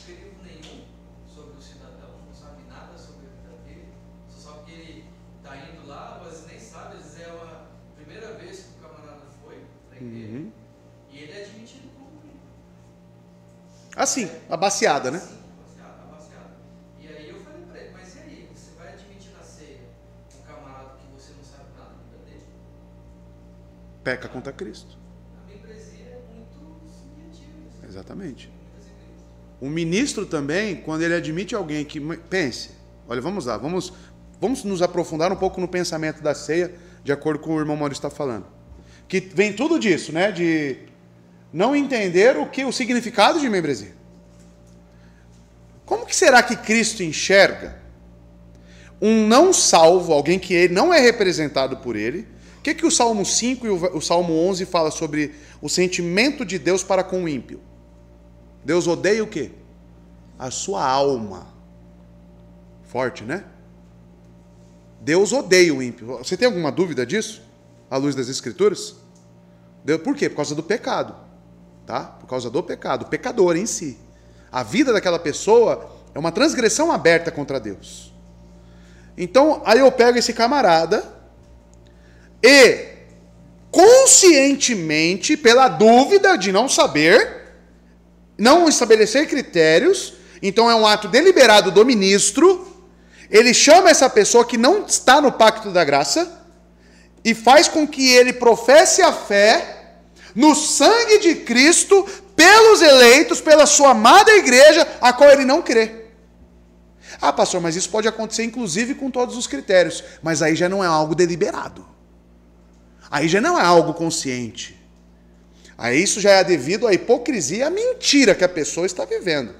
perigo nenhum sobre o cidadão, não sabe nada sobre a vida dele, só sabe que ele tá indo lá, mas nem sabe, às vezes é a primeira vez que o camarada foi pra igreja, e ele é admitido como membro. Assim, a baseada, né? Sim, abaciado. E aí eu falei pra ele, mas e aí, você vai admitir na ceia um camarada que você não sabe nada da vida dele? Peca contra Cristo. A membresia é muito subjetiva. Exatamente. Muitas igrejas. O ministro também, quando ele admite alguém que... Pense, olha, vamos lá, vamos nos aprofundar um pouco no pensamento da ceia, de acordo com o irmão Maurício está falando. Que vem tudo disso, né? De não entender o significado de membresia. Como que será que Cristo enxerga um não salvo, alguém que ele não é representado por ele? O que o Salmo 5 e o Salmo 11 fala sobre o sentimento de Deus para com o ímpio? Deus odeia o quê? A sua alma. Forte, né? Deus odeia o ímpio. Você tem alguma dúvida disso? À luz das Escrituras? Por quê? Por causa do pecado. Tá? Por causa do pecado. O pecador em si. A vida daquela pessoa é uma transgressão aberta contra Deus. Então, aí eu pego esse camarada e, conscientemente, pela dúvida de não saber, não estabelecer critérios, então é um ato deliberado do ministro, ele chama essa pessoa que não está no pacto da graça e faz com que ele professe a fé no sangue de Cristo, pelos eleitos, pela sua amada igreja, a qual ele não crê. Ah, pastor, mas isso pode acontecer inclusive com todos os critérios, mas aí já não é algo deliberado. Aí já não é algo consciente. Aí isso já é devido à hipocrisia e à mentira que a pessoa está vivendo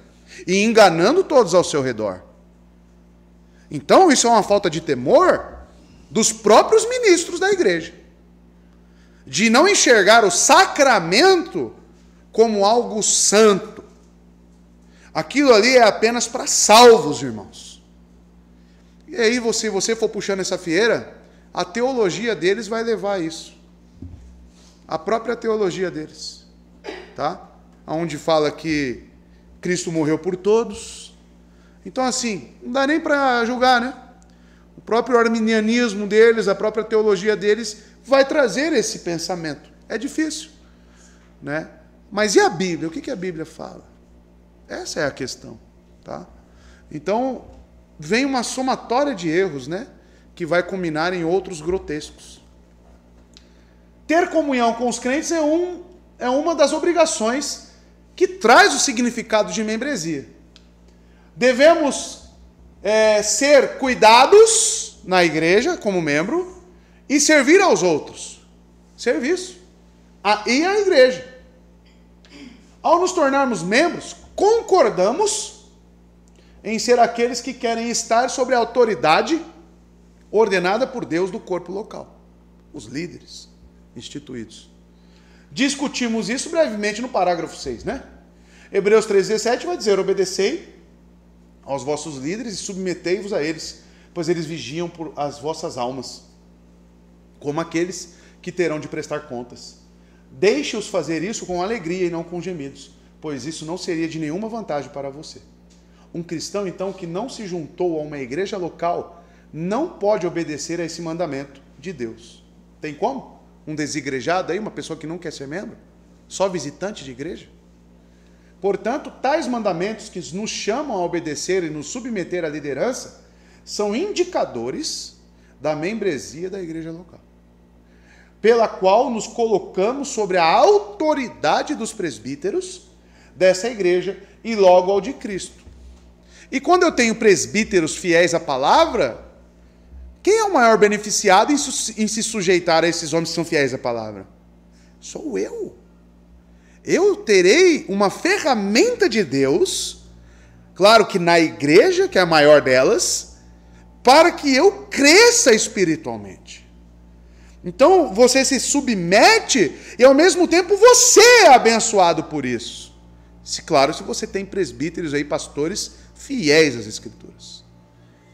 e enganando todos ao seu redor. Então isso é uma falta de temor dos próprios ministros da igreja, de não enxergar o sacramento como algo santo. Aquilo ali é apenas para salvos, irmãos. E aí, se você for puxando essa fieira, a teologia deles vai levar a isso. A própria teologia deles. Tá? Onde fala que Cristo morreu por todos. Então, assim, não dá nem para julgar, né? O próprio arminianismo deles, a própria teologia deles, vai trazer esse pensamento. É difícil, né? Mas e a Bíblia? O que a Bíblia fala? Essa é a questão, tá? Então, vem uma somatória de erros, né? Que vai culminar em outros grotescos. Ter comunhão com os crentes é uma das obrigações que traz o significado de membresia. Devemos ser cuidados na igreja, como membro, e servir aos outros. Serviço. E a igreja. Ao nos tornarmos membros, concordamos em ser aqueles que querem estar sobre a autoridade ordenada por Deus do corpo local. Os líderes instituídos. Discutimos isso brevemente no parágrafo 6, né? Hebreus 3,17 vai dizer: obedecei aos vossos líderes e submetei-vos a eles, pois eles vigiam por as vossas almas, como aqueles que terão de prestar contas. Deixe-os fazer isso com alegria e não com gemidos, pois isso não seria de nenhuma vantagem para você. Um cristão, então, que não se juntou a uma igreja local, não pode obedecer a esse mandamento de Deus. Tem como? Um desigrejado aí, uma pessoa que não quer ser membro? Só visitante de igreja? Portanto, tais mandamentos que nos chamam a obedecer e nos submeter à liderança são indicadores da membresia da igreja local, pela qual nos colocamos sobre a autoridade dos presbíteros dessa igreja e logo ao de Cristo. E quando eu tenho presbíteros fiéis à palavra, quem é o maior beneficiado em se sujeitar a esses homens que são fiéis à palavra? Sou eu. Eu terei uma ferramenta de Deus, claro que na igreja, que é a maior delas, para que eu cresça espiritualmente. Então você se submete e ao mesmo tempo você é abençoado por isso. Claro, se você tem presbíteros aí, pastores fiéis às Escrituras.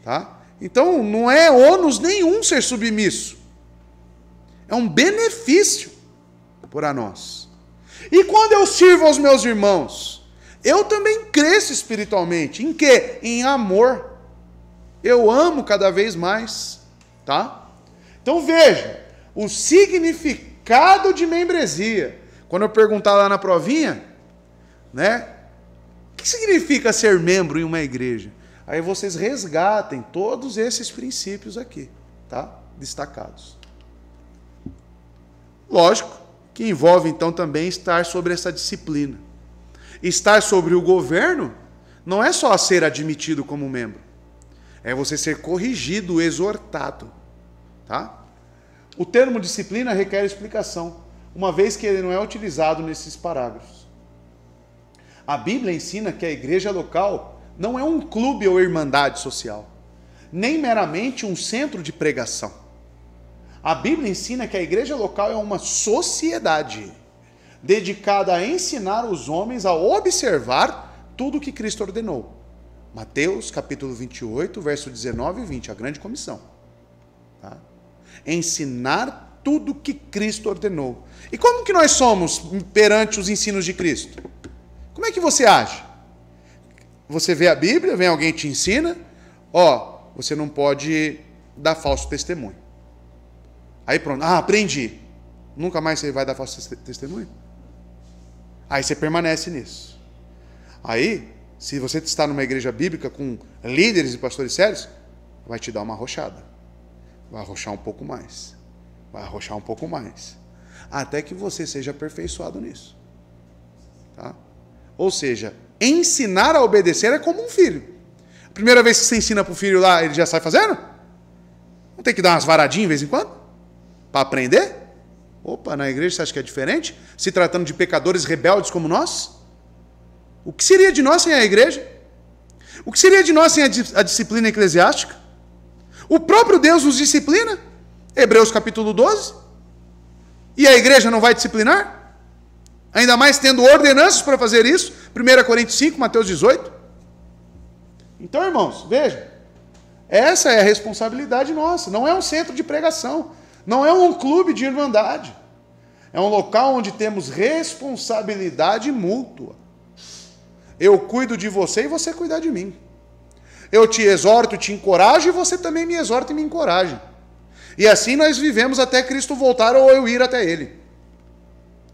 Tá? Então não é ônus nenhum ser submisso. É um benefício para nós. E quando eu sirvo aos meus irmãos, eu também cresço espiritualmente. Em quê? Em amor. Eu amo cada vez mais. Tá? Então veja, o significado de membresia. Quando eu perguntar lá na provinha, né? O que significa ser membro em uma igreja? Aí vocês resgatem todos esses princípios aqui, tá? Destacados. Lógico que envolve então também estar sobre essa disciplina. Estar sobre o governo não é só ser admitido como membro. É você ser corrigido, exortado, tá? O termo disciplina requer explicação, uma vez que ele não é utilizado nesses parágrafos. A Bíblia ensina que a igreja local não é um clube ou irmandade social, nem meramente um centro de pregação. A Bíblia ensina que a igreja local é uma sociedade dedicada a ensinar os homens a observar tudo o que Cristo ordenou. Mateus capítulo 28, verso 19 e 20, a grande comissão. Tá? Ensinar tudo o que Cristo ordenou. E como que nós somos perante os ensinos de Cristo? Como é que você age? Você vê a Bíblia, vem alguém te ensina, você não pode dar falso testemunho. Aí pronto, aprendi. Nunca mais você vai dar falso testemunho? Aí você permanece nisso. Aí, se você está numa igreja bíblica com líderes e pastores sérios, vai te dar uma arrochada. Vai arrochar um pouco mais. Vai arrochar um pouco mais. Até que você seja aperfeiçoado nisso. Tá? Ou seja, ensinar a obedecer é como um filho. A primeira vez que você ensina para o filho lá, ele já sai fazendo? Não tem que dar umas varadinhas de vez em quando? Para aprender? Opa, na igreja você acha que é diferente? Se tratando de pecadores rebeldes como nós? O que seria de nós sem a igreja? O que seria de nós sem a disciplina eclesiástica? O próprio Deus nos disciplina. Hebreus capítulo 12. E a igreja não vai disciplinar? Ainda mais tendo ordenanças para fazer isso. 1 Coríntios 5, Mateus 18. Então, irmãos, vejam. Essa é a responsabilidade nossa. Não é um centro de pregação. Não é um clube de irmandade. É um local onde temos responsabilidade mútua. Eu cuido de você e você cuida de mim. Eu te exorto, te encorajo e você também me exorta e me encoraja. E assim nós vivemos até Cristo voltar ou eu ir até Ele.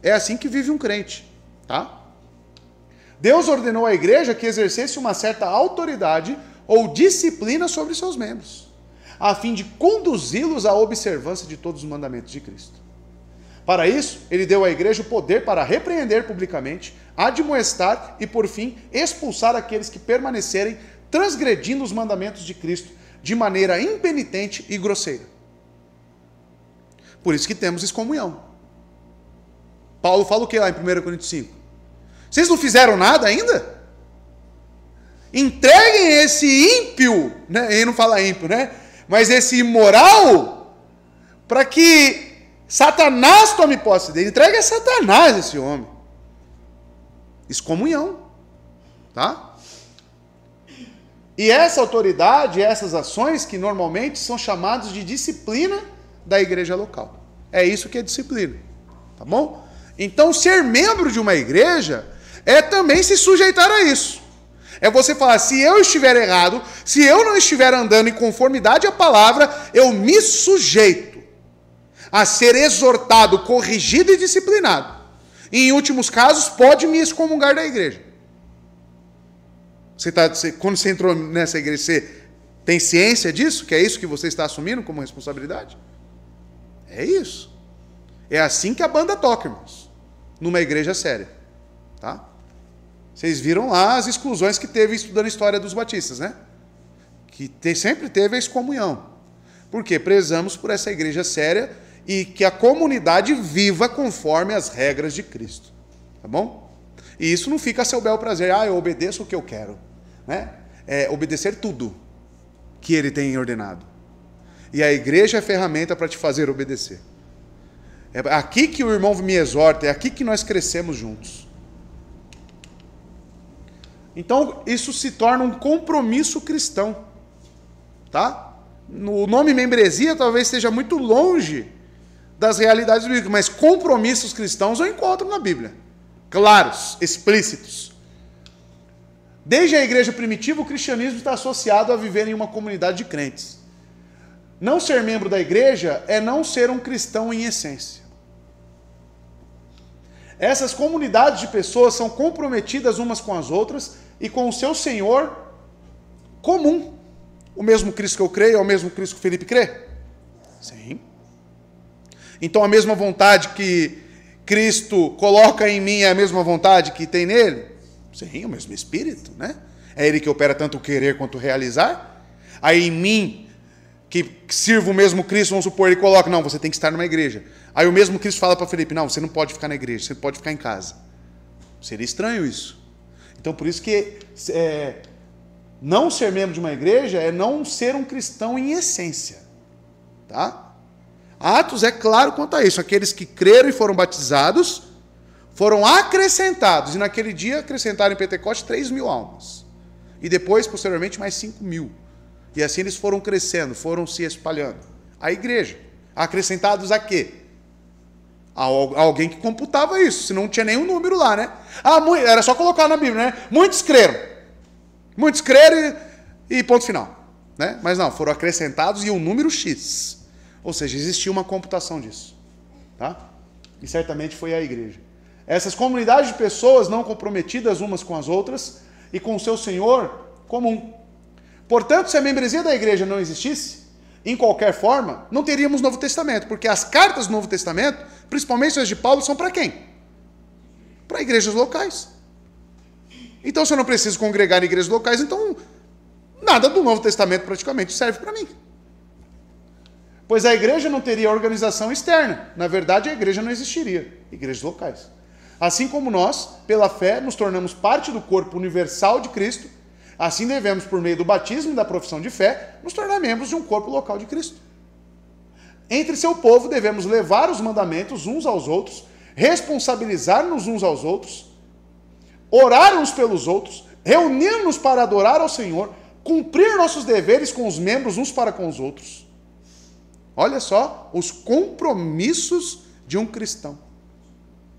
É assim que vive um crente. Tá? Deus ordenou à igreja que exercesse uma certa autoridade ou disciplina sobre seus membros, a fim de conduzi-los à observância de todos os mandamentos de Cristo. Para isso, ele deu à igreja o poder para repreender publicamente, admoestar e, por fim, expulsar aqueles que permanecerem transgredindo os mandamentos de Cristo de maneira impenitente e grosseira. Por isso que temos excomunhão. Paulo fala o que lá em 1 Coríntios 5? Vocês não fizeram nada ainda? Entreguem esse ímpio, né? Ele não fala ímpio, né? Mas esse imoral, para que Satanás tome posse dele. Entregue a Satanás esse homem. Excomunhão. Tá? E essa autoridade, essas ações que normalmente são chamadas de disciplina da igreja local. É isso que é disciplina. Tá bom? Então, ser membro de uma igreja é também se sujeitar a isso. É você falar, se eu estiver errado, se eu não estiver andando em conformidade à palavra, eu me sujeito a ser exortado, corrigido e disciplinado. E, em últimos casos, pode me excomungar da igreja. Quando você entrou nessa igreja, você Tem ciência disso? Que é isso que você está assumindo como responsabilidade? É isso. É assim que a banda toca, irmãos. Numa igreja séria. Tá? Vocês viram lá as exclusões que teve estudando a história dos batistas, né? Que sempre teve a excomunhão. Por quê? Prezamos por essa igreja séria e que a comunidade viva conforme as regras de Cristo. Tá bom? E isso não fica a seu bel prazer. Eu obedeço o que eu quero. Né? É obedecer tudo que ele tem ordenado. E a igreja é ferramenta para te fazer obedecer. É aqui que o irmão me exorta, é aqui que nós crescemos juntos. Então, isso se torna um compromisso cristão. Tá? O nome membresia talvez esteja muito longe das realidades bíblicas, mas compromissos cristãos eu encontro na Bíblia. Claros, explícitos. Desde a igreja primitiva, o cristianismo está associado a viver em uma comunidade de crentes. Não ser membro da igreja é não ser um cristão em essência. Essas comunidades de pessoas são comprometidas umas com as outras e com o seu Senhor comum. O mesmo Cristo que eu creio é o mesmo Cristo que o Felipe crê? Sim. Então a mesma vontade que Cristo coloca em mim é a mesma vontade que tem nele? Sim, o mesmo Espírito, né? É ele que opera tanto o querer quanto o realizar. Aí em mim, que sirvo o mesmo Cristo, vamos supor, ele coloca, não, você tem que estar numa igreja. Aí o mesmo Cristo fala para Felipe, não, você não pode ficar na igreja, você pode ficar em casa. Seria estranho isso. Então por isso que não ser membro de uma igreja é não ser um cristão em essência. Tá? Atos é claro quanto a isso. Aqueles que creram e foram batizados foram acrescentados. E naquele dia acrescentaram em Pentecostes 3.000 almas. E depois, posteriormente, mais 5.000. E assim eles foram crescendo, foram se espalhando. A igreja. Acrescentados a quê? Alguém que computava isso. Se não tinha nenhum número lá, né? Era só colocar na Bíblia, né? Muitos creram. Muitos creram e ponto final. Né? Mas não, foram acrescentados e um número X. Ou seja, existia uma computação disso. Tá? E certamente foi a igreja. Essas comunidades de pessoas não comprometidas umas com as outras e com o seu Senhor comum. Portanto, se a membresia da igreja não existisse, em qualquer forma, não teríamos Novo Testamento, porque as cartas do Novo Testamento, principalmente as de Paulo, são para quem? Para igrejas locais. Então, se eu não preciso congregar em igrejas locais, então nada do Novo Testamento praticamente serve para mim. Pois a igreja não teria organização externa. Na verdade, a igreja não existiria. Igrejas locais. Assim como nós, pela fé, nos tornamos parte do corpo universal de Cristo, assim devemos, por meio do batismo e da profissão de fé, nos tornar membros de um corpo local de Cristo. Entre seu povo, devemos levar os mandamentos uns aos outros, responsabilizar-nos uns aos outros, orar uns pelos outros, reunir-nos para adorar ao Senhor, cumprir nossos deveres com os membros uns para com os outros. Olha só os compromissos de um cristão.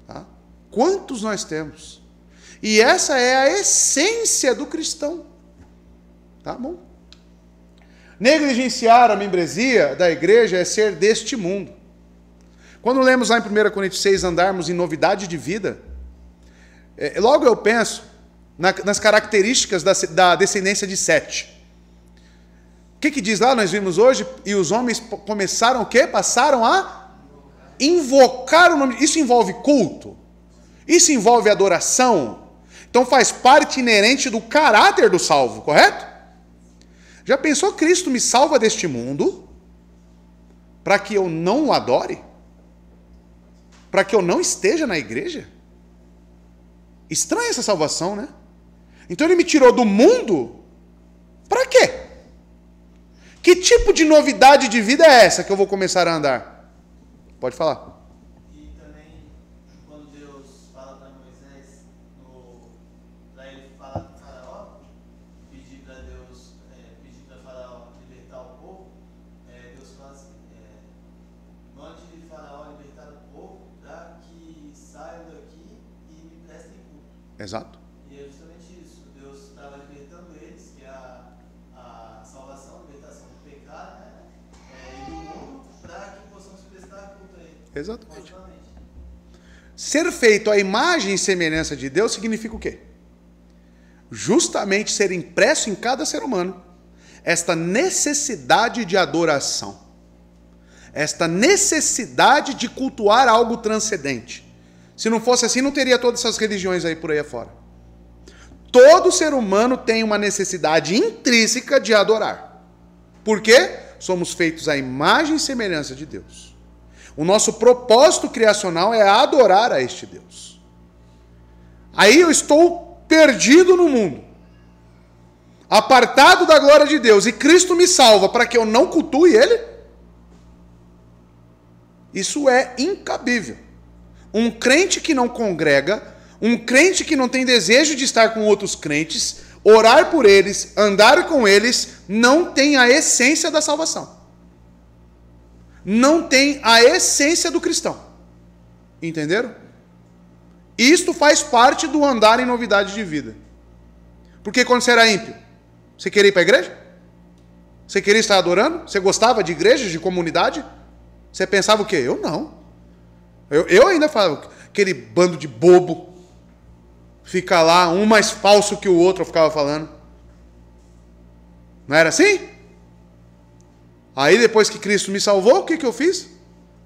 Tá? Quantos nós temos? E essa é a essência do cristão. Tá bom? Negligenciar a membresia da igreja é ser deste mundo. Quando lemos lá em 1 Coríntios 6, andarmos em novidade de vida, logo eu penso nas características da descendência de Sete. O que diz lá? Nós vimos hoje, e os homens começaram o quê? Passaram a invocar o nome. Isso envolve culto? Isso envolve adoração? Então faz parte inerente do caráter do salvo, correto? Já pensou Cristo me salva deste mundo para que eu não o adore? Para que eu não esteja na igreja? Estranha essa salvação, né? Então ele me tirou do mundo para quê? Que tipo de novidade de vida é essa que eu vou começar a andar? Pode falar. E também, quando Deus fala para Moisés, para ele falar com o faraó, pedir para Deus, pedir para faraó libertar o povo, Deus fala assim, mande faraó libertar o povo para que saiam daqui e me prestem culto. Exato. E é justamente isso, Deus estava libertando eles, que é a salvação, a libertação do pecado, né? E do mundo, para que possamos prestar culto a ele. Exatamente. Ser feito à imagem e semelhança de Deus significa o quê? Justamente ser impresso em cada ser humano esta necessidade de adoração, esta necessidade de cultuar algo transcendente. Se não fosse assim, não teria todas essas religiões aí por aí afora. Todo ser humano tem uma necessidade intrínseca de adorar. Por quê? Somos feitos à imagem e semelhança de Deus. O nosso propósito criacional é adorar a este Deus. Aí eu estou perdido no mundo, apartado da glória de Deus, e Cristo me salva para que eu não cultue Ele? Isso é incabível. Um crente que não congrega, um crente que não tem desejo de estar com outros crentes, orar por eles, andar com eles, não tem a essência da salvação. Não tem a essência do cristão. Entenderam? Isto faz parte do andar em novidade de vida. Porque quando você era ímpio, você queria ir para a igreja? Você queria estar adorando? Você gostava de igreja, de comunidade? Você pensava o quê? Eu não. Eu ainda falava, aquele bando de bobo, fica lá, um mais falso que o outro, eu ficava falando. Não era assim? Aí depois que Cristo me salvou, o que eu fiz?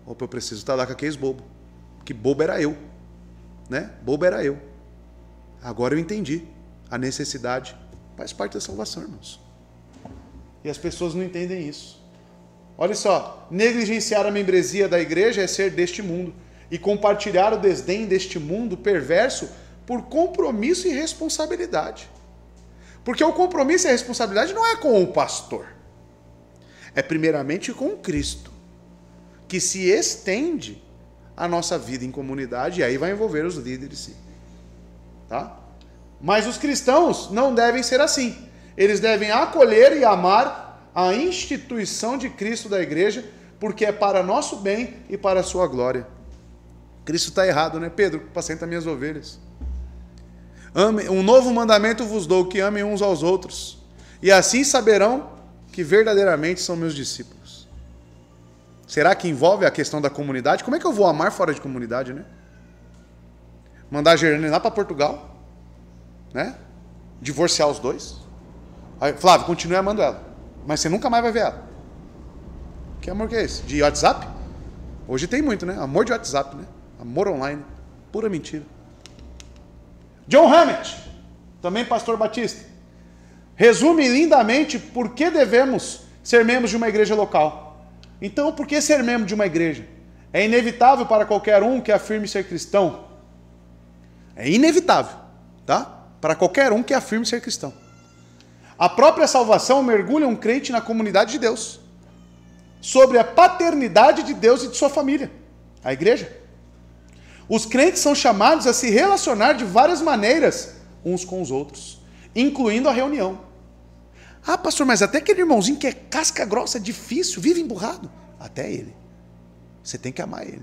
Opa, eu preciso estar lá com aqueles bobos. Que bobo era eu. Né? Bobo era eu. Agora eu entendi. A necessidade faz parte da salvação, irmãos. E as pessoas não entendem isso. Olha só, negligenciar a membresia da igreja é ser deste mundo e compartilhar o desdém deste mundo perverso por compromisso e responsabilidade. Porque o compromisso e a responsabilidade não é com o pastor. É primeiramente com Cristo, que se estende a nossa vida em comunidade, e aí vai envolver os líderes, sim. Tá? Mas os cristãos não devem ser assim. Eles devem acolher e amar a instituição de Cristo da igreja, porque é para nosso bem e para a sua glória. Cristo está errado, né? Pedro, apacenta minhas ovelhas. Um novo mandamento vos dou, que amem uns aos outros, e assim saberão que verdadeiramente são meus discípulos. Será que envolve a questão da comunidade? Como é que eu vou amar fora de comunidade, né? Mandar a Gerane lá para Portugal, né? Divorciar os dois. Aí, Flávio, continue amando ela, mas você nunca mais vai ver ela. Que amor que é esse? De WhatsApp? Hoje tem muito, né? Amor de WhatsApp, né? Amor online. Pura mentira. John Hammett, também pastor batista, resume lindamente por que devemos ser membros de uma igreja local. Então, por que ser membro de uma igreja? É inevitável para qualquer um que afirme ser cristão. É inevitável, tá? Para qualquer um que afirme ser cristão. A própria salvação mergulha um crente na comunidade de Deus, sobre a paternidade de Deus e de sua família, a igreja. Os crentes são chamados a se relacionar de várias maneiras uns com os outros, incluindo a reunião. Ah, pastor, mas até aquele irmãozinho que é casca grossa, difícil, vive emburrado. Até ele. Você tem que amar ele.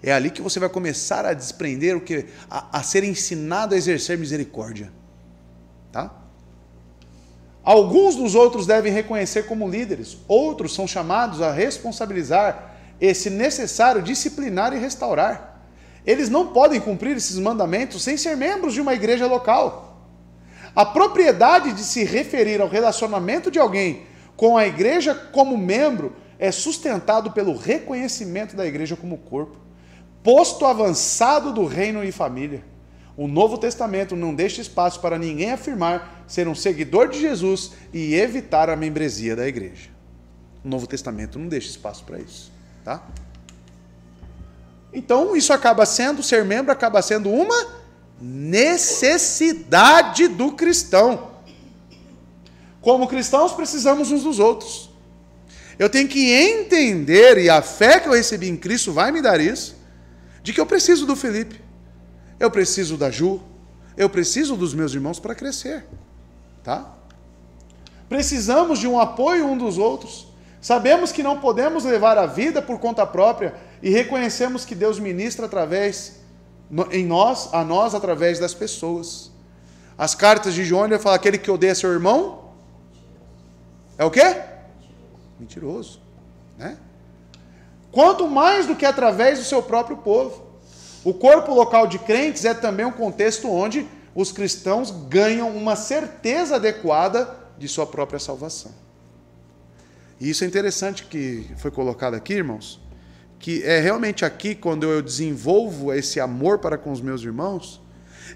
É ali que você vai começar a desprender o que a ser ensinado a exercer misericórdia. Tá? Alguns dos outros devem reconhecer como líderes. Outros são chamados a responsabilizar esse necessário disciplinar e restaurar. Eles não podem cumprir esses mandamentos sem ser membros de uma igreja local. A propriedade de se referir ao relacionamento de alguém com a igreja como membro é sustentado pelo reconhecimento da igreja como corpo, posto avançado do reino e família. O Novo Testamento não deixa espaço para ninguém afirmar ser um seguidor de Jesus e evitar a membresia da igreja. O Novo Testamento não deixa espaço para isso, tá? Então, isso acaba sendo, ser membro acaba sendo uma necessidade do cristão. Como cristãos, precisamos uns dos outros. Eu tenho que entender, e a fé que eu recebi em Cristo vai me dar isso, de que eu preciso do Felipe, eu preciso da Ju, eu preciso dos meus irmãos para crescer. Tá? Precisamos de um apoio um dos outros. Sabemos que não podemos levar a vida por conta própria e reconhecemos que Deus ministra a nós através das pessoas. As cartas de João, ele fala, aquele que odeia seu irmão é o quê? Mentiroso. Né? Quanto mais do que através do seu próprio povo. O corpo local de crentes é também um contexto onde os cristãos ganham uma certeza adequada de sua própria salvação. E isso é interessante que foi colocado aqui, irmãos, que é realmente aqui quando eu desenvolvo esse amor para com os meus irmãos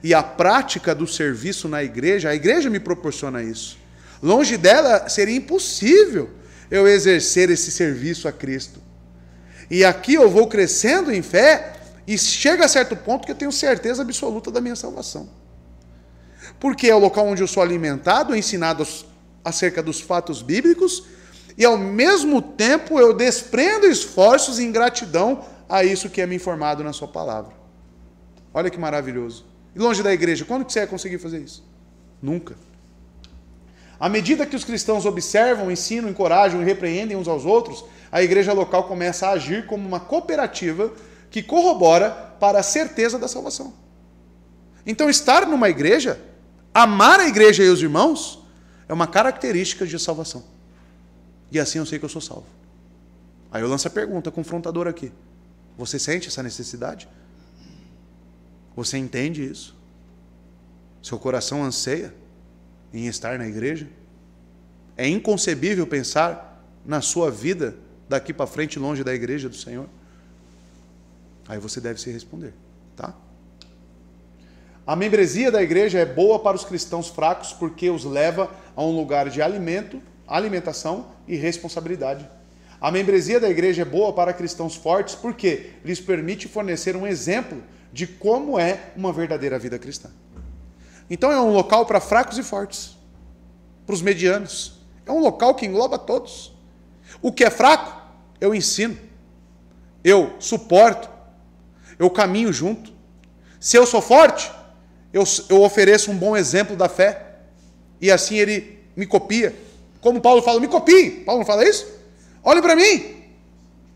e a prática do serviço na igreja, a igreja me proporciona isso. Longe dela seria impossível eu exercer esse serviço a Cristo. E aqui eu vou crescendo em fé e chega a certo ponto que eu tenho certeza absoluta da minha salvação. Porque é o local onde eu sou alimentado, ensinado acerca dos fatos bíblicos, e ao mesmo tempo eu desprendo esforços em gratidão a isso que é me informado na sua palavra. Olha que maravilhoso. E longe da igreja, quando que você vai conseguir fazer isso? Nunca. À medida que os cristãos observam, ensinam, encorajam e repreendem uns aos outros, a igreja local começa a agir como uma cooperativa que corrobora para a certeza da salvação. Então, estar numa igreja, amar a igreja e os irmãos, é uma característica de salvação. E assim eu sei que eu sou salvo. Aí eu lanço a pergunta confrontadora aqui. Você sente essa necessidade? Você entende isso? Seu coração anseia em estar na igreja? É inconcebível pensar na sua vida daqui para frente longe da igreja do Senhor? Aí você deve se responder, tá? A membresia da igreja é boa para os cristãos fracos porque os leva a um lugar de alimentação e responsabilidade. A membresia da igreja é boa para cristãos fortes porque lhes permite fornecer um exemplo de como é uma verdadeira vida cristã. Então é um local para fracos e fortes, para os medianos. É um local que engloba todos. O que é fraco, eu ensino, eu suporto, eu caminho junto. Se eu sou forte, eu ofereço um bom exemplo da fé. E assim ele me copia. Como Paulo fala, me copie. Paulo não fala isso? Olhe para mim.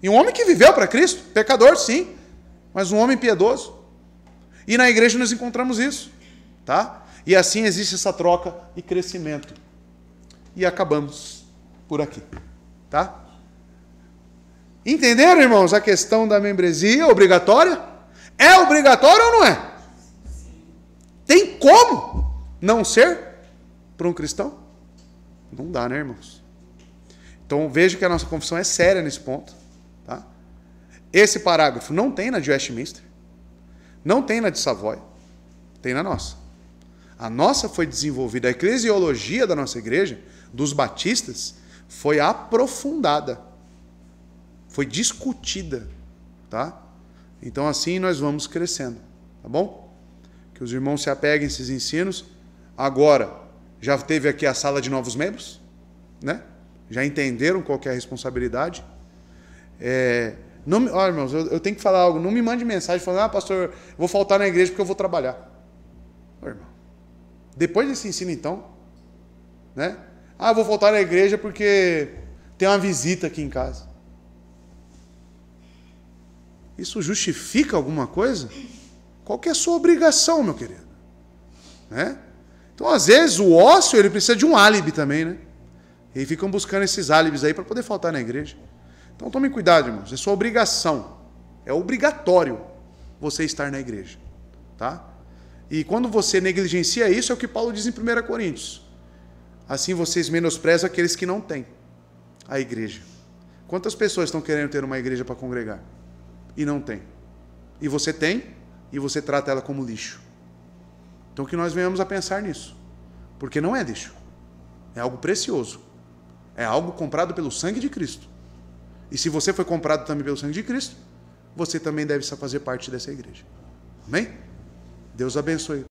E um homem que viveu para Cristo, pecador sim, mas um homem piedoso. E na igreja nós encontramos isso, tá? E assim existe essa troca e crescimento. E acabamos por aqui, tá? Entenderam, irmãos, a questão da membresia obrigatória? É obrigatório ou não é? Tem como não ser para um cristão? Não dá, né, irmãos? Então veja que a nossa confissão é séria nesse ponto, tá? Esse parágrafo não tem na de Westminster, não tem na de Savoy, tem na nossa. A nossa foi desenvolvida, a eclesiologia da nossa igreja, dos batistas, foi aprofundada, foi discutida, tá? Então assim nós vamos crescendo, tá bom? Que os irmãos se apeguem a esses ensinos. Agora, já teve aqui a sala de novos membros, né? Já entenderam qual que é a responsabilidade? Olha, irmãos, eu tenho que falar algo. Não me mande mensagem falando, pastor, vou faltar na igreja porque eu vou trabalhar. Ô, irmão, depois desse ensino, então, né? Eu vou faltar na igreja porque tem uma visita aqui em casa. Isso justifica alguma coisa? Qual que é a sua obrigação, meu querido? Né? Então, às vezes, o ócio ele precisa de um álibi também, né? E ficam buscando esses álibis aí para poder faltar na igreja. Então, tomem cuidado, irmãos. É sua obrigação. É obrigatório você estar na igreja. Tá? E quando você negligencia isso, é o que Paulo diz em 1 Coríntios. Assim, vocês menosprezam aqueles que não têm a igreja. Quantas pessoas estão querendo ter uma igreja para congregar? E não tem. E você tem, e você trata ela como lixo. Então que nós venhamos a pensar nisso. Porque não é lixo. É algo precioso. É algo comprado pelo sangue de Cristo. E se você foi comprado também pelo sangue de Cristo, você também deve fazer parte dessa igreja. Amém? Deus abençoe.